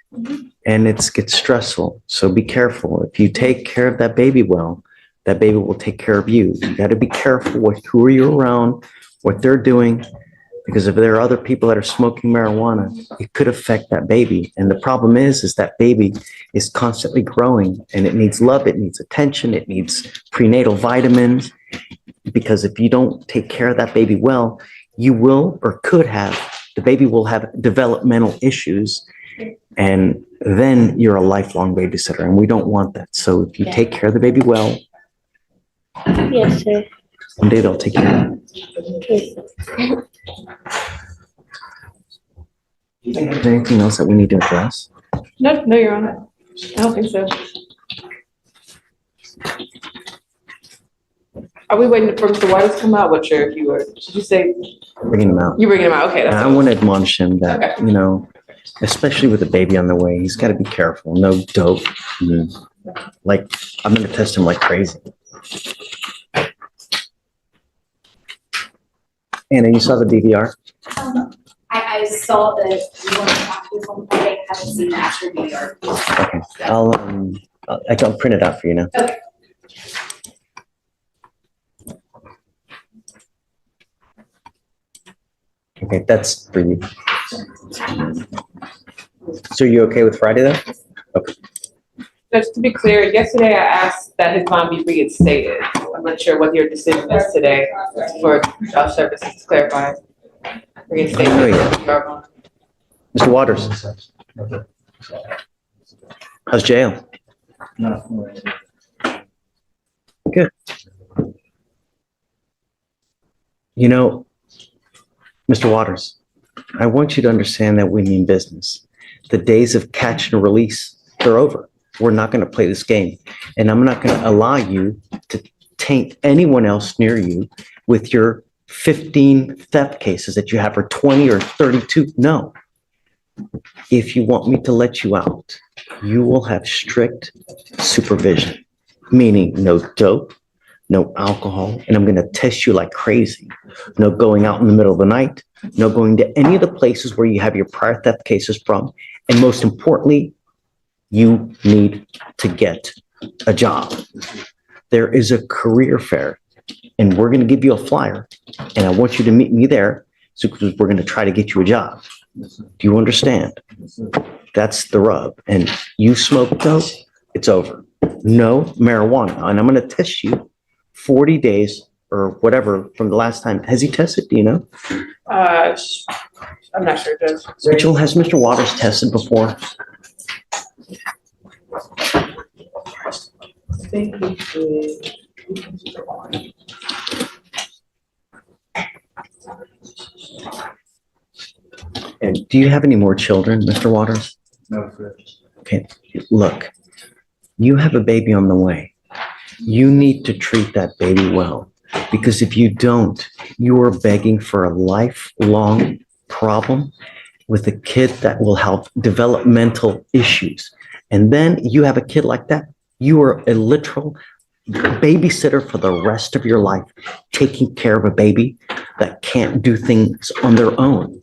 and it gets stressful. So be careful. If you take care of that baby well, that baby will take care of you. You got to be careful with who are you around, what they're doing, because if there are other people that are smoking marijuana, it could affect that baby. And the problem is that baby is constantly growing and it needs love, it needs attention, it needs prenatal vitamins. Because if you don't take care of that baby well, you will or could have, the baby will have developmental issues. And then you're a lifelong babysitter and we don't want that. So if you take care of the baby well, Yes, sir. one day they'll take care of it. Okay. Is there anything else that we need to address? No, Your Honor. I don't think so. Are we waiting for Mr. Waters to come out? What sure if you were, did you say Bringing them out. you bringing him out? Okay, that's I want to admonish him that, Okay. you know, especially with a baby on the way. He's got to be careful. No dope. Like, I'm going to test him like crazy. Anna, you saw the DVR? I saw that you want to talk to someone, but I haven't seen the actual video. Okay, I can print it out for you now. Okay. Okay, that's for you. So you okay with Friday then? Okay. Just to be clear, yesterday I asked that his bond be reinstated. I'm not sure what your decision is today for Judge Services to clarify. Reinstate. Mr. Waters, how's jail? Good. You know, Mr. Waters, I want you to understand that we mean business. The days of catch and release, they're over. We're not going to play this game. And I'm not going to allow you to taint anyone else near you with your 15 theft cases that you have, or 20 or 32. No. If you want me to let you out, you will have strict supervision, meaning no dope, no alcohol, and I'm going to test you like crazy. No going out in the middle of the night, no going to any of the places where you have your prior theft cases from. And most importantly, you need to get a job. There is a career fair, and we're going to give you a flyer, and I want you to meet me there, so because we're going to try to get you a job. Do you understand? That's the rub. And you smoke dope, it's over. No marijuana. And I'm going to test you 40 days or whatever from the last time. Has he tested? Do you know? I'm not sure, Judge. Rachel, has Mr. Waters tested before? And do you have any more children, Mr. Waters? No, sir. Okay, look, you have a baby on the way. You need to treat that baby well, because if you don't, you are begging for a lifelong problem with a kid that will have developmental issues. And then you have a kid like that, you are a literal babysitter for the rest of your life, taking care of a baby that can't do things on their own.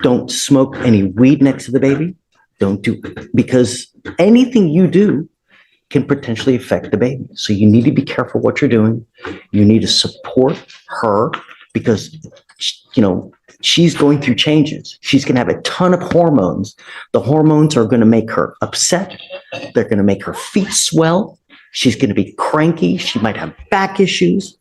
Don't smoke any weed next to the baby. Don't do, because anything you do can potentially affect the baby. So you need to be careful what you're doing. You need to support her, because, you know, she's going through changes. She's going to have a ton of hormones. The hormones are going to make her upset. They're going to make her feet swell. She's going to be cranky. She might have back issues.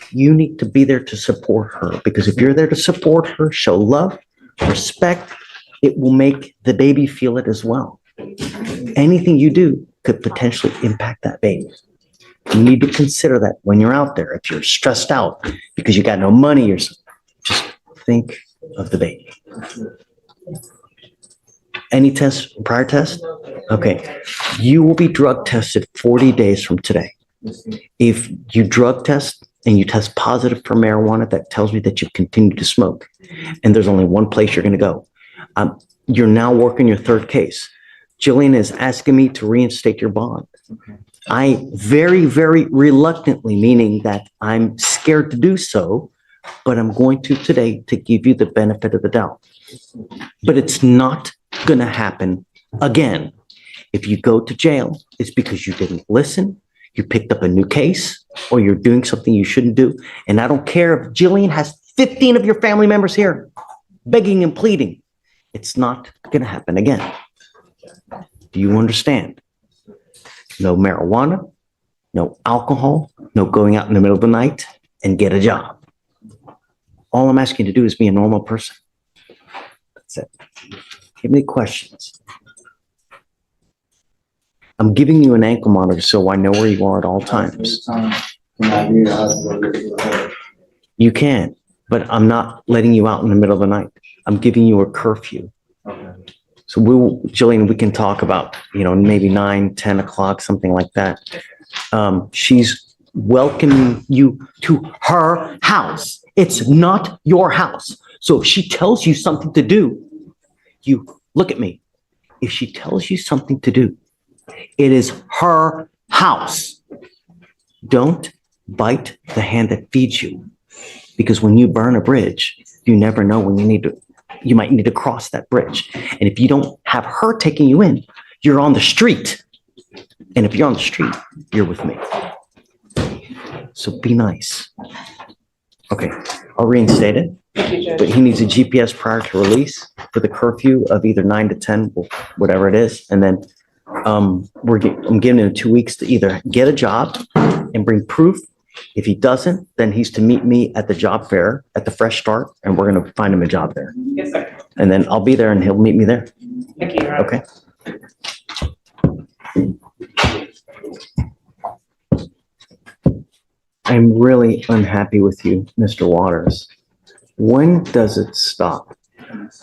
You need to be there to support her, because if you're there to support her, show love, respect, it will make the baby feel it as well. Anything you do could potentially impact that baby. You need to consider that when you're out there. If you're stressed out because you got no money or something, just think of the baby. Any test, prior test? Okay. You will be drug tested 40 days from today. If you drug test and you test positive for marijuana, that tells me that you've continued to smoke. And there's only one place you're going to go. You're now working your third case. Jillian is asking me to reinstate your bond. I very, very reluctantly, meaning that I'm scared to do so, but I'm going to today to give you the benefit of the doubt. But it's not going to happen again. If you go to jail, it's because you didn't listen, you picked up a new case, or you're doing something you shouldn't do. And I don't care if Jillian has 15 of your family members here begging and pleading. It's not going to happen again. Do you understand? No marijuana, no alcohol, no going out in the middle of the night and get a job. All I'm asking you to do is be a normal person. That's it. Give me questions. I'm giving you an ankle monitor so I know where you are at all times. You can, but I'm not letting you out in the middle of the night. I'm giving you a curfew. So Jillian, we can talk about, maybe 9, 10 o'clock, something like that. She's welcoming you to her house. It's not your house. So if she tells you something to do, you Look at me. If she tells you something to do, it is her house. Don't bite the hand that feeds you. Because when you burn a bridge, you never know when you might need to cross that bridge. And if you don't have her taking you in, you're on the street. And if you're on the street, you're with me. So be nice. Okay, I'll reinstate it. Thank you, Judge. But he needs a GPS prior to release for the curfew of either 9 to 10, whatever it is. And then I'm giving him 2 weeks to either get a job and bring proof. If he doesn't, then he's to meet me at the job fair at the Fresh Start, and we're going to find him a job there. Yes, sir. And then I'll be there and he'll meet me there. Thank you, Your Honor. Okay. I'm really unhappy with you, Mr. Waters. When does it stop?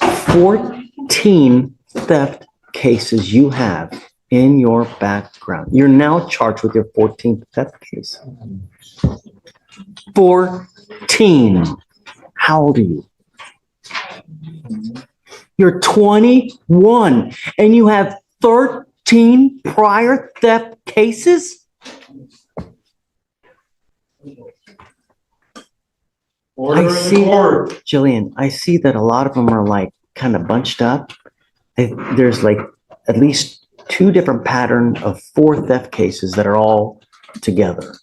14 theft cases you have in your background. You're now charged with your 14th theft case. 14. How old are you? You're 21 and you have 13 prior theft cases? I see, Jillian, I see that a lot of them are like kind of bunched up. There's like at least 2 different patterns of 4 theft cases that are all together.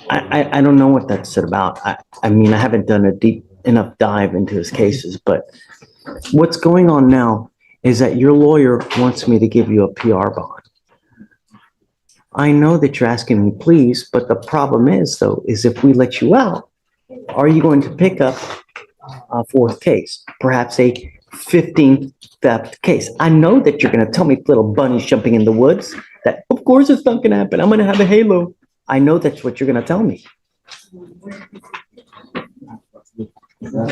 I don't know what that's about. I mean, I haven't done a deep enough dive into his cases, but what's going on now is that your lawyer wants me to give you a PR bond. I know that you're asking me, please, but the problem is, though, is if we let you out, are you going to pick up a 4th case, perhaps a 15th theft case? I know that you're going to tell me little bunnies jumping in the woods, that of course it's not going to happen. I'm going to have a halo. I know that's what you're going to tell me. Look,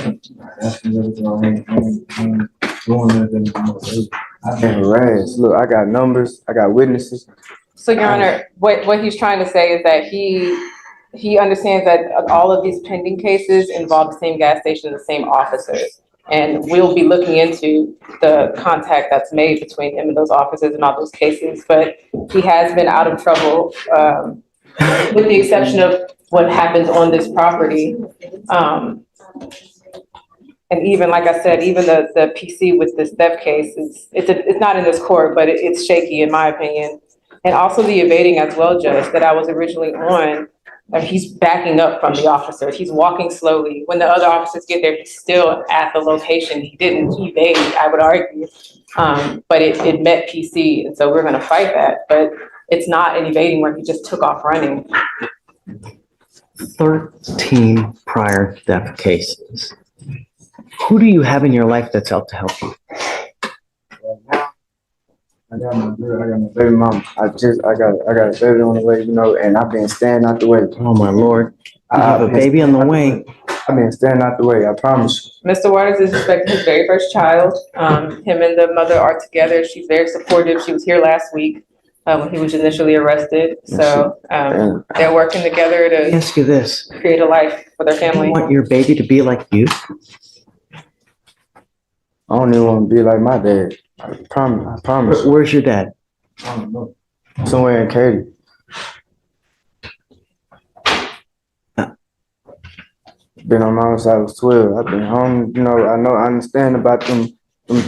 I got numbers, I got witnesses. So, Your Honor, what he's trying to say is that he understands that all of these pending cases involve the same gas station, the same officers. And we'll be looking into the contact that's made between him and those officers in all those cases. But he has been out of trouble, with the exception of what happens on this property. And even, like I said, even the PC with this theft case, it's not in this court, but it's shaky in my opinion. And also the evading as well, Judge, that I was originally on. He's backing up from the officers. He's walking slowly. When the other officers get there, he's still at the location. He didn't evade, I would argue. But it met PC, and so we're gonna fight that. But it's not an evading where he just took off running. 13 prior theft cases. Who do you have in your life that's out to help you? I got my baby mama. I got a baby on the way, you know, and I've been staying out the way. Oh my Lord. You have a baby on the way. I've been staying out the way, I promise. Mr. Waters is expecting his very first child. Him and the mother are together. She's very supportive. She was here last week when he was initially arrested. So they're working together Let me to ask you this. create a life for their Do you family. want your baby to be like you? I don't even want to be like my dad. I promise. Where's your dad? I don't know. Somewhere in Katy. Been on my own side, I was 12. I've been home, you know, I understand about them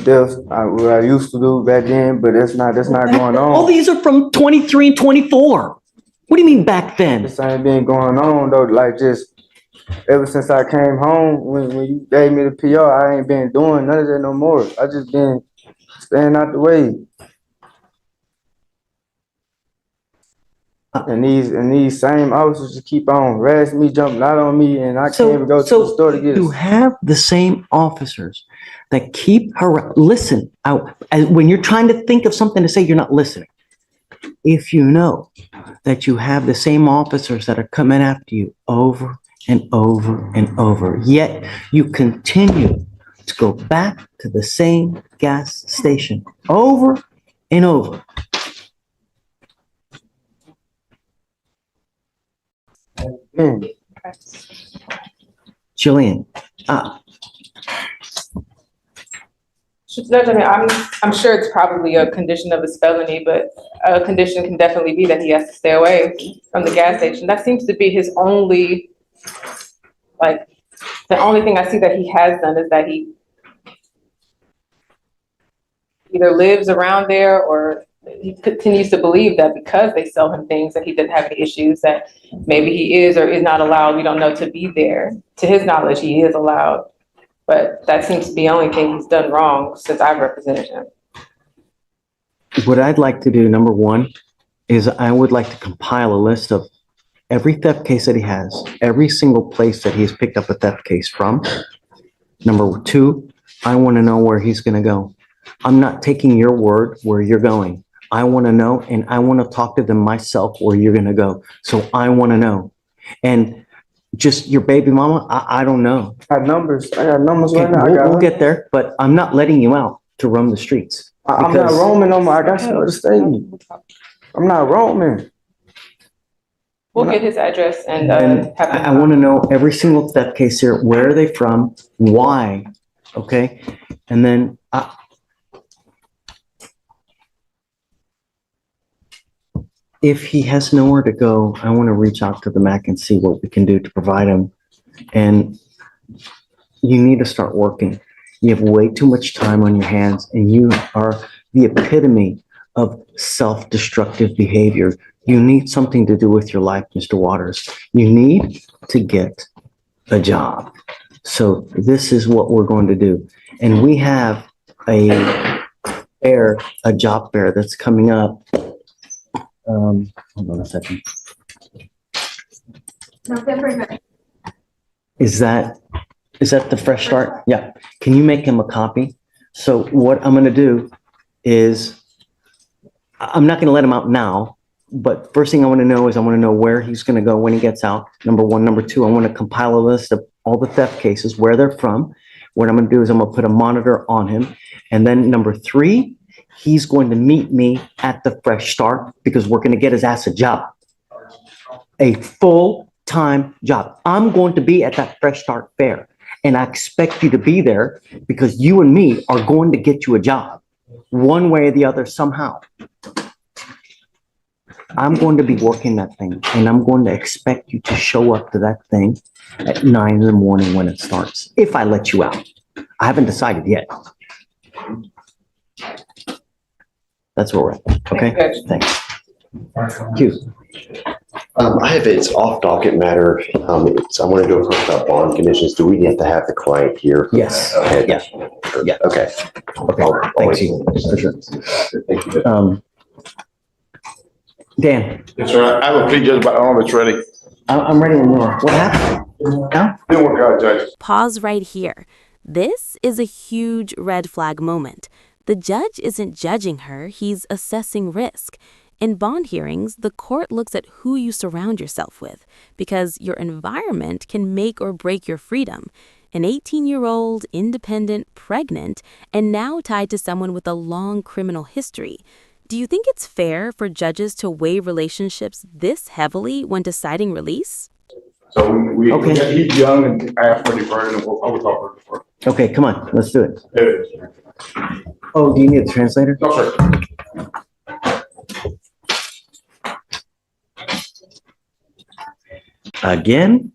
deaths, what I used to do back then, but that's not going All on. these are from 23 and 24. What do you mean back then? This ain't been going on though, like just ever since I came home, when you gave me the PR, I ain't been doing none of that no more. I just been staying out the way. And these same officers just keep on harassing me, jumping out on me, and I can't even go to the store to get you it. have the same officers that keep listen out when you're trying to think of something to say, you're not listening. If you know that you have the same officers that are coming after you over and over and over, yet you continue to go back to the same gas station over and over. Judge, Jillian, Judge, I mean, I'm sure it's probably a condition of his felony, but a condition can definitely be that he has to stay away from the gas station. That seems to be his only, like, the only thing I see that he has done is that he either lives around there or he continues to believe that because they sell him things that he didn't have any issues, that maybe he is or is not allowed, we don't know, to be there. To his knowledge, he is allowed. But that seems to be the only thing he's done wrong since I've represented him. What I'd like to do, number one, is I would like to compile a list of every theft case that he has, every single place that he's picked up a theft case from. Number two, I want to know where he's going to go. I'm not taking your word where you're going. I want to know, and I want to talk to them myself where you're going to go. So I want to know. And just your baby mama, I don't know. I got numbers right now. We'll get there, but I'm not letting you out to roam the streets. I'm not roaming no more. I got you to stay. I'm not roaming. We'll get his address and I want to know every single theft case here. Where are they from? Why? Okay. And then if he has nowhere to go, I want to reach out to the MAC and see what we can do to provide him. And you need to start working. You have way too much time on your hands, and you are the epitome of self-destructive behavior. You need something to do with your life, Mr. Waters. You need to get a job. So this is what we're going to do. And we have a job fair that's coming up. Hold on a second. November 9th. Is that the fresh start? Yeah. Can you make him a copy? So what I'm going to do is, I'm not going to let him out now, but first thing I want to know is I want to know where he's going to go when he gets out. Number one. Number two, I want to compile a list of all the theft cases, where they're from. What I'm going to do is I'm going to put a monitor on him. And then number three, he's going to meet me at the Fresh Start because we're going to get his ass a job, a full-time job. I'm going to be at that Fresh Start fair, and I expect you to be there because you and me are going to get you a job one way or the other somehow. I'm going to be working that thing, and I'm going to expect you to show up to that thing at 9 in the morning when it starts, if I let you out. I haven't decided yet. That's where we're at. Okay, thanks. Q. It's off docket matter. I want to do a question about bond conditions. Do we have to have the client here? Yes. Okay. Yeah. Yeah. Okay. Okay. Thanks, you. For sure. Thank you. Dan. Yes, sir. I have a plea, Judge, but I don't know if it's ready. I'm ready when you are. What happened? No? Didn't work out, Judge. Pause right here. This is a huge red flag moment. The judge isn't judging her, he's assessing risk. In bond hearings, the court looks at who you surround yourself with because your environment can make or break your freedom. An 18-year-old, independent, pregnant, and now tied to someone with a long criminal history. Do you think it's fair for judges to weigh relationships this heavily when deciding release? So he's young and asked for deferred, and I will talk for deferred. Okay, come on, let's do it. Oh, do you need a translator? No, sir. Again?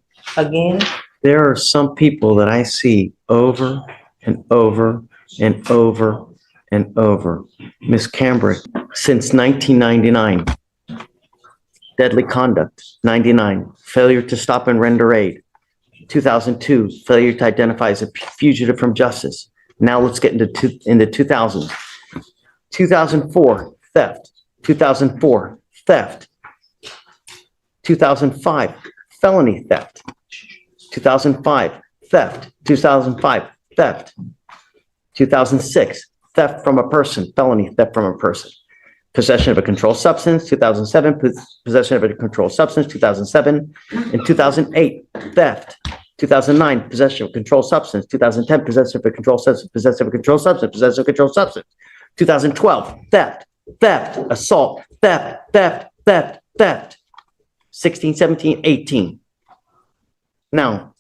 There are some people that I see over and over and over and over. Miss Cambrick, since 1999. Deadly conduct, 99. Failure to stop and render aid, 2002. Failure to identify as a fugitive from justice. Now let's get into 2000s. 2004, theft. 2004, theft. 2005, felony theft. 2005, theft. 2005, theft. 2006, theft from a person, felony theft from a person. Possession of a controlled substance, 2007, possession of a controlled substance, 2007, and 2008, theft. 2009, possession of a controlled substance, 2010, possession of a controlled substance, possession of a controlled substance, possession of a controlled substance. 2012, theft, assault, theft. 16, 17, 18. Now,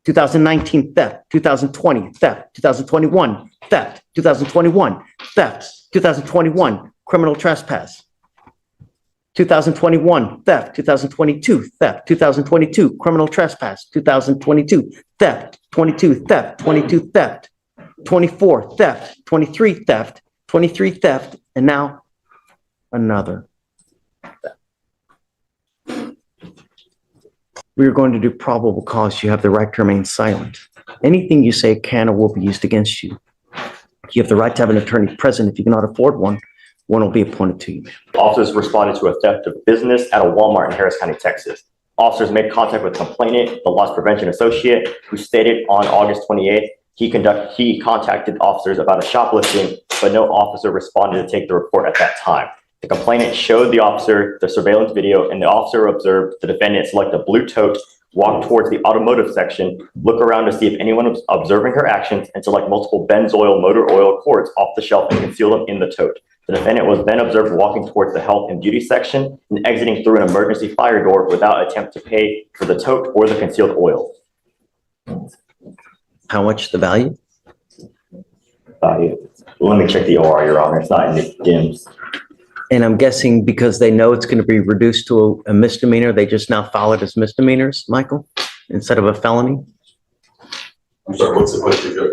2019 theft, 2020 theft, 2021 theft, 2021 theft, 2021 criminal trespass, 2021 theft, 2022 theft, 2022 criminal trespass, 2022 theft, 22 theft, 22 theft, 24 theft, 23 theft, 23 theft, and now another. We are going to do probable cause. You have the right to remain silent. Anything you say can or will be used against you. You have the right to have an attorney present. If you cannot afford one, one will be appointed to you. Officers responded to a theft of business at a Walmart in Harris County, Texas. Officers made contact with complainant, the loss prevention associate, who stated on August 28th, he contacted officers about a shoplifting, but no officer responded to take the report at that time. The complainant showed the officer the surveillance video, and the officer observed the defendant select a blue tote, walk towards the automotive section, look around to see if anyone was observing her actions, and select multiple Benzoyl motor oil cords off the shelf and conceal them in the tote. The defendant was then observed walking towards the health and beauty section and exiting through an emergency fire door without attempt to pay for the tote or the concealed oil. How much the value? Let me check the OR, Your Honor. It's not in the DIMS. And I'm guessing because they know it's going to be reduced to a misdemeanor, they just now file it as misdemeanors, Michael, instead of a felony? I'm sorry, what's the question, Judge?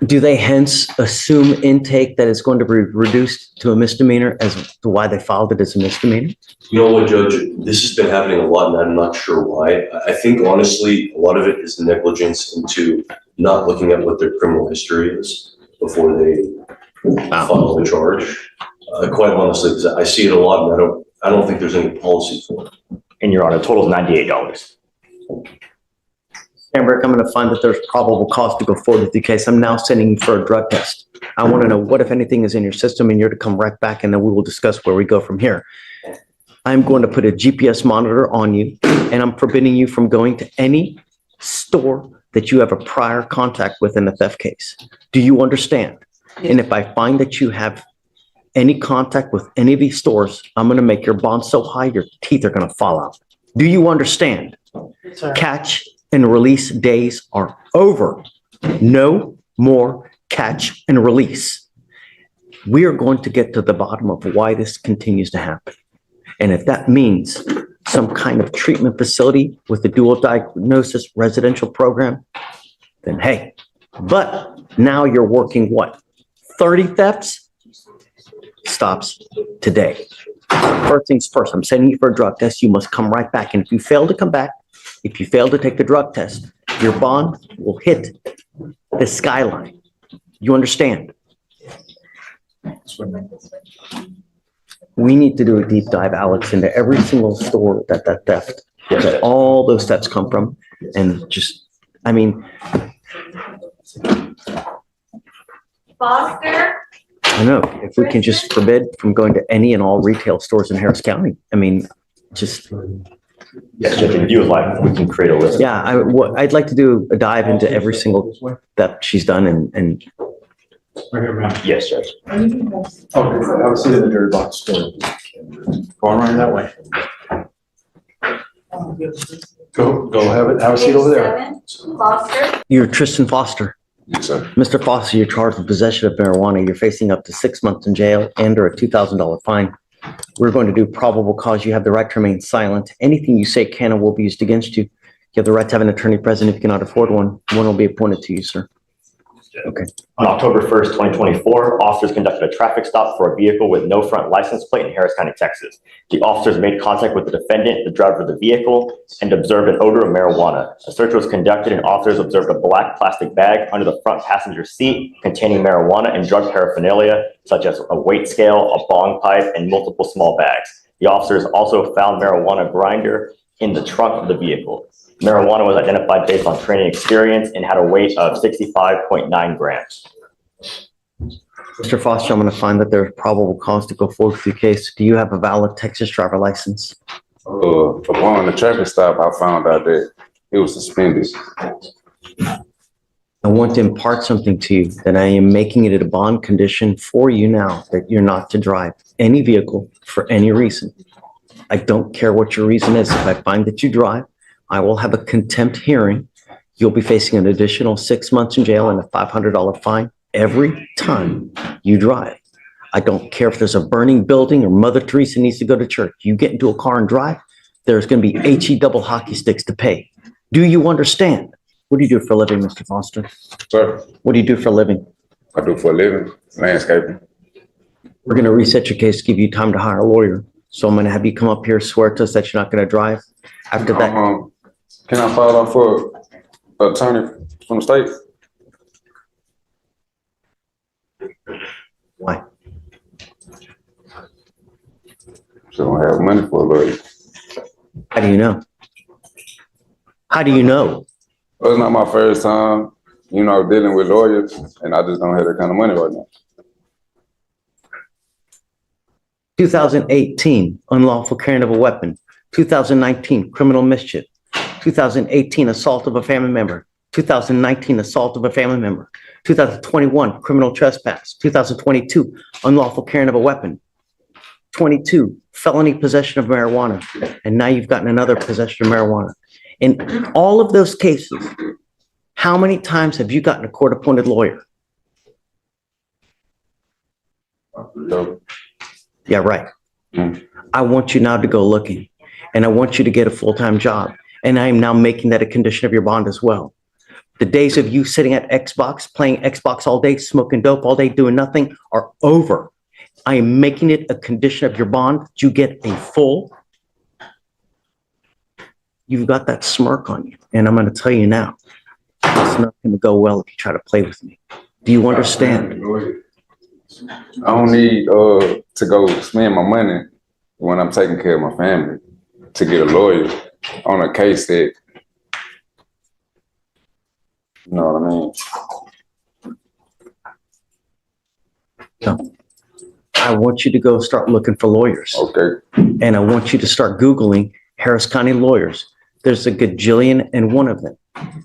Do they hence assume intake that it's going to be reduced to a misdemeanor as to why they filed it as a misdemeanor? You know what, Judge, this has been happening a lot and I'm not sure why. I think honestly, a lot of it is negligence into not looking at what their criminal history is before they file the charge. Quite honestly, because I see it a lot and I don't think there's any policy for it. And Your Honor, the total is $98. Amber, I'm going to find that there's probable cause to go forward with the case. I'm now sending you for a drug test. I want to know what, if anything, is in your system, and you're to come right back, and then we will discuss where we go from here. I'm going to put a GPS monitor on you, and I'm forbidding you from going to any store that you have a prior contact with in a theft case. Do you understand? Yes. And if I find that you have any contact with any of these stores, I'm going to make your bond so high your teeth are going to fall out. Do you understand? Sir. Catch and release days are over. No more catch and release. We are going to get to the bottom of why this continues to happen. And if that means some kind of treatment facility with a dual diagnosis residential program, then hey, but now you're working what? 30 thefts? Stops today. First things first, I'm sending you for a drug test. You must come right back. And if you fail to come back, if you fail to take the drug test, your bond will hit the skyline. You understand? We need to do a deep dive, Alex, into every single store that theft, that all those thefts come from. And just, I mean. Foster? I know, if we can just forbid from going to any and all retail stores in Harris County, I mean, just. Yes, Judge, if you would like, we can create a list. Yeah, I'd like to do a dive into every single that she's done and. Yes, Judge. Oh, I was seeing the dirty box store. Going right that way. Go have a seat over there. Foster? You're Tristan Foster. Yes, sir. Mr. Foster, you're charged with possession of marijuana. You're facing up to 6 months in jail and or a $2,000 fine. We're going to do probable cause. You have the right to remain silent. Anything you say can and will be used against you. You have the right to have an attorney present. If you cannot afford one, one will be appointed to you, sir. Okay. On October 1st, 2024, officers conducted a traffic stop for a vehicle with no front license plate in Harris County, Texas. The officers made contact with the defendant, the driver of the vehicle, and observed an odor of marijuana. A search was conducted and officers observed a black plastic bag under the front passenger seat containing marijuana and drug paraphernalia, such as a weight scale, a bong pipe, and multiple small bags. The officers also found marijuana grinder in the trunk of the vehicle. Marijuana was identified based on training experience and had a weight of 65.9 grams. Mr. Foster, I'm going to find that there's probable cause to go forward with your case. Do you have a valid Texas driver license? Upon the traffic stop, I found out that it was suspended. I want to impart something to you that I am making it a bond condition for you now that you're not to drive any vehicle for any reason. I don't care what your reason is. If I find that you drive I will have a contempt hearing. You'll be facing an additional 6 months in jail and a $500 fine every time you drive. I don't care if there's a burning building or Mother Teresa needs to go to church. You get into a car and drive, there's going to be HE double hockey sticks to pay. Do you understand? What do you do for a living, Mr. Foster? Sir, What do you do for a living? I do for a living, landscaping. We're going to reset your case, give you time to hire a lawyer. So I'm going to have you come up here, swear to us that you're not going to drive. After that, Can I file off for an attorney from the state? Why? So I don't have money for a lawyer. How do you know? How do you know? Well, it's not my first time, dealing with lawyers, and I just don't have that kind of money right now. 2018, unlawful carrying of a weapon. 2019, criminal mischief. 2018, assault of a family member. 2019, assault of a family member. 2021, criminal trespass. 2022, unlawful carrying of a weapon. 22, felony possession of marijuana. And now you've gotten another possession of marijuana. In all of those cases, how many times have you gotten a court-appointed lawyer? No. Yeah, right. I want you now to go looking, and I want you to get a full-time job. And I am now making that a condition of your bond as well. The days of you sitting at Xbox, playing Xbox all day, smoking dope all day, doing nothing are over. I am making it a condition of your bond that you get a full. You've got that smirk on you, and I'm going to tell you now, it's not going to go well if you try to play with me. Do you understand? I don't need to go spend my money when I'm taking care of my family to get a lawyer on a case that, you know what I mean? So, I want you to go start looking for lawyers. Okay. And I want you to start Googling Harris County lawyers. There's a gajillion and one of them.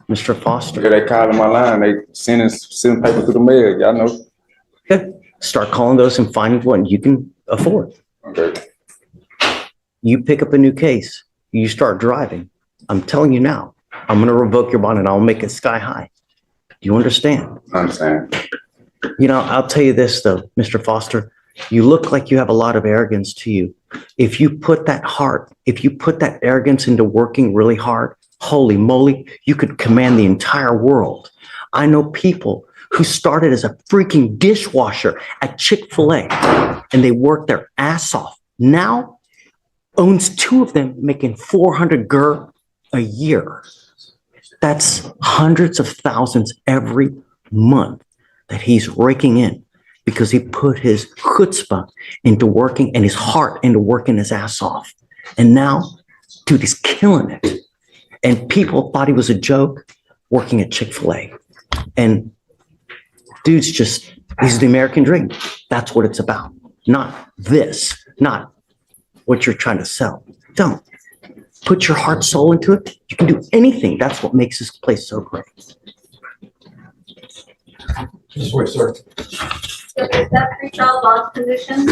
Mr. Foster. Yeah, they calling my line. They sending paper through the mail. Y'all know. Good. Start calling those and finding one you can afford. Okay. You pick up a new case. You start driving. I'm telling you now, I'm going to revoke your bond and I'll make it sky high. Do you understand? I understand. I'll tell you this though, Mr. Foster, you look like you have a lot of arrogance to you. If you put that arrogance into working really hard, holy moly, you could command the entire world. I know people who started as a freaking dishwasher at Chick-fil-A and they worked their ass off. Now owns 2 of them making 400 GER a year. That's hundreds of thousands every month that he's raking in because he put his chutzpah into working and his heart into working his ass off. And now, dude, he's killing it. And people thought he was a joke working at Chick-fil-A. And dude's he's the American dream. That's what it's about. Not this, not what you're trying to sell. Don't. Put your heart, soul into it. You can do anything. That's what makes this place so great. Is that pre-trial bond condition?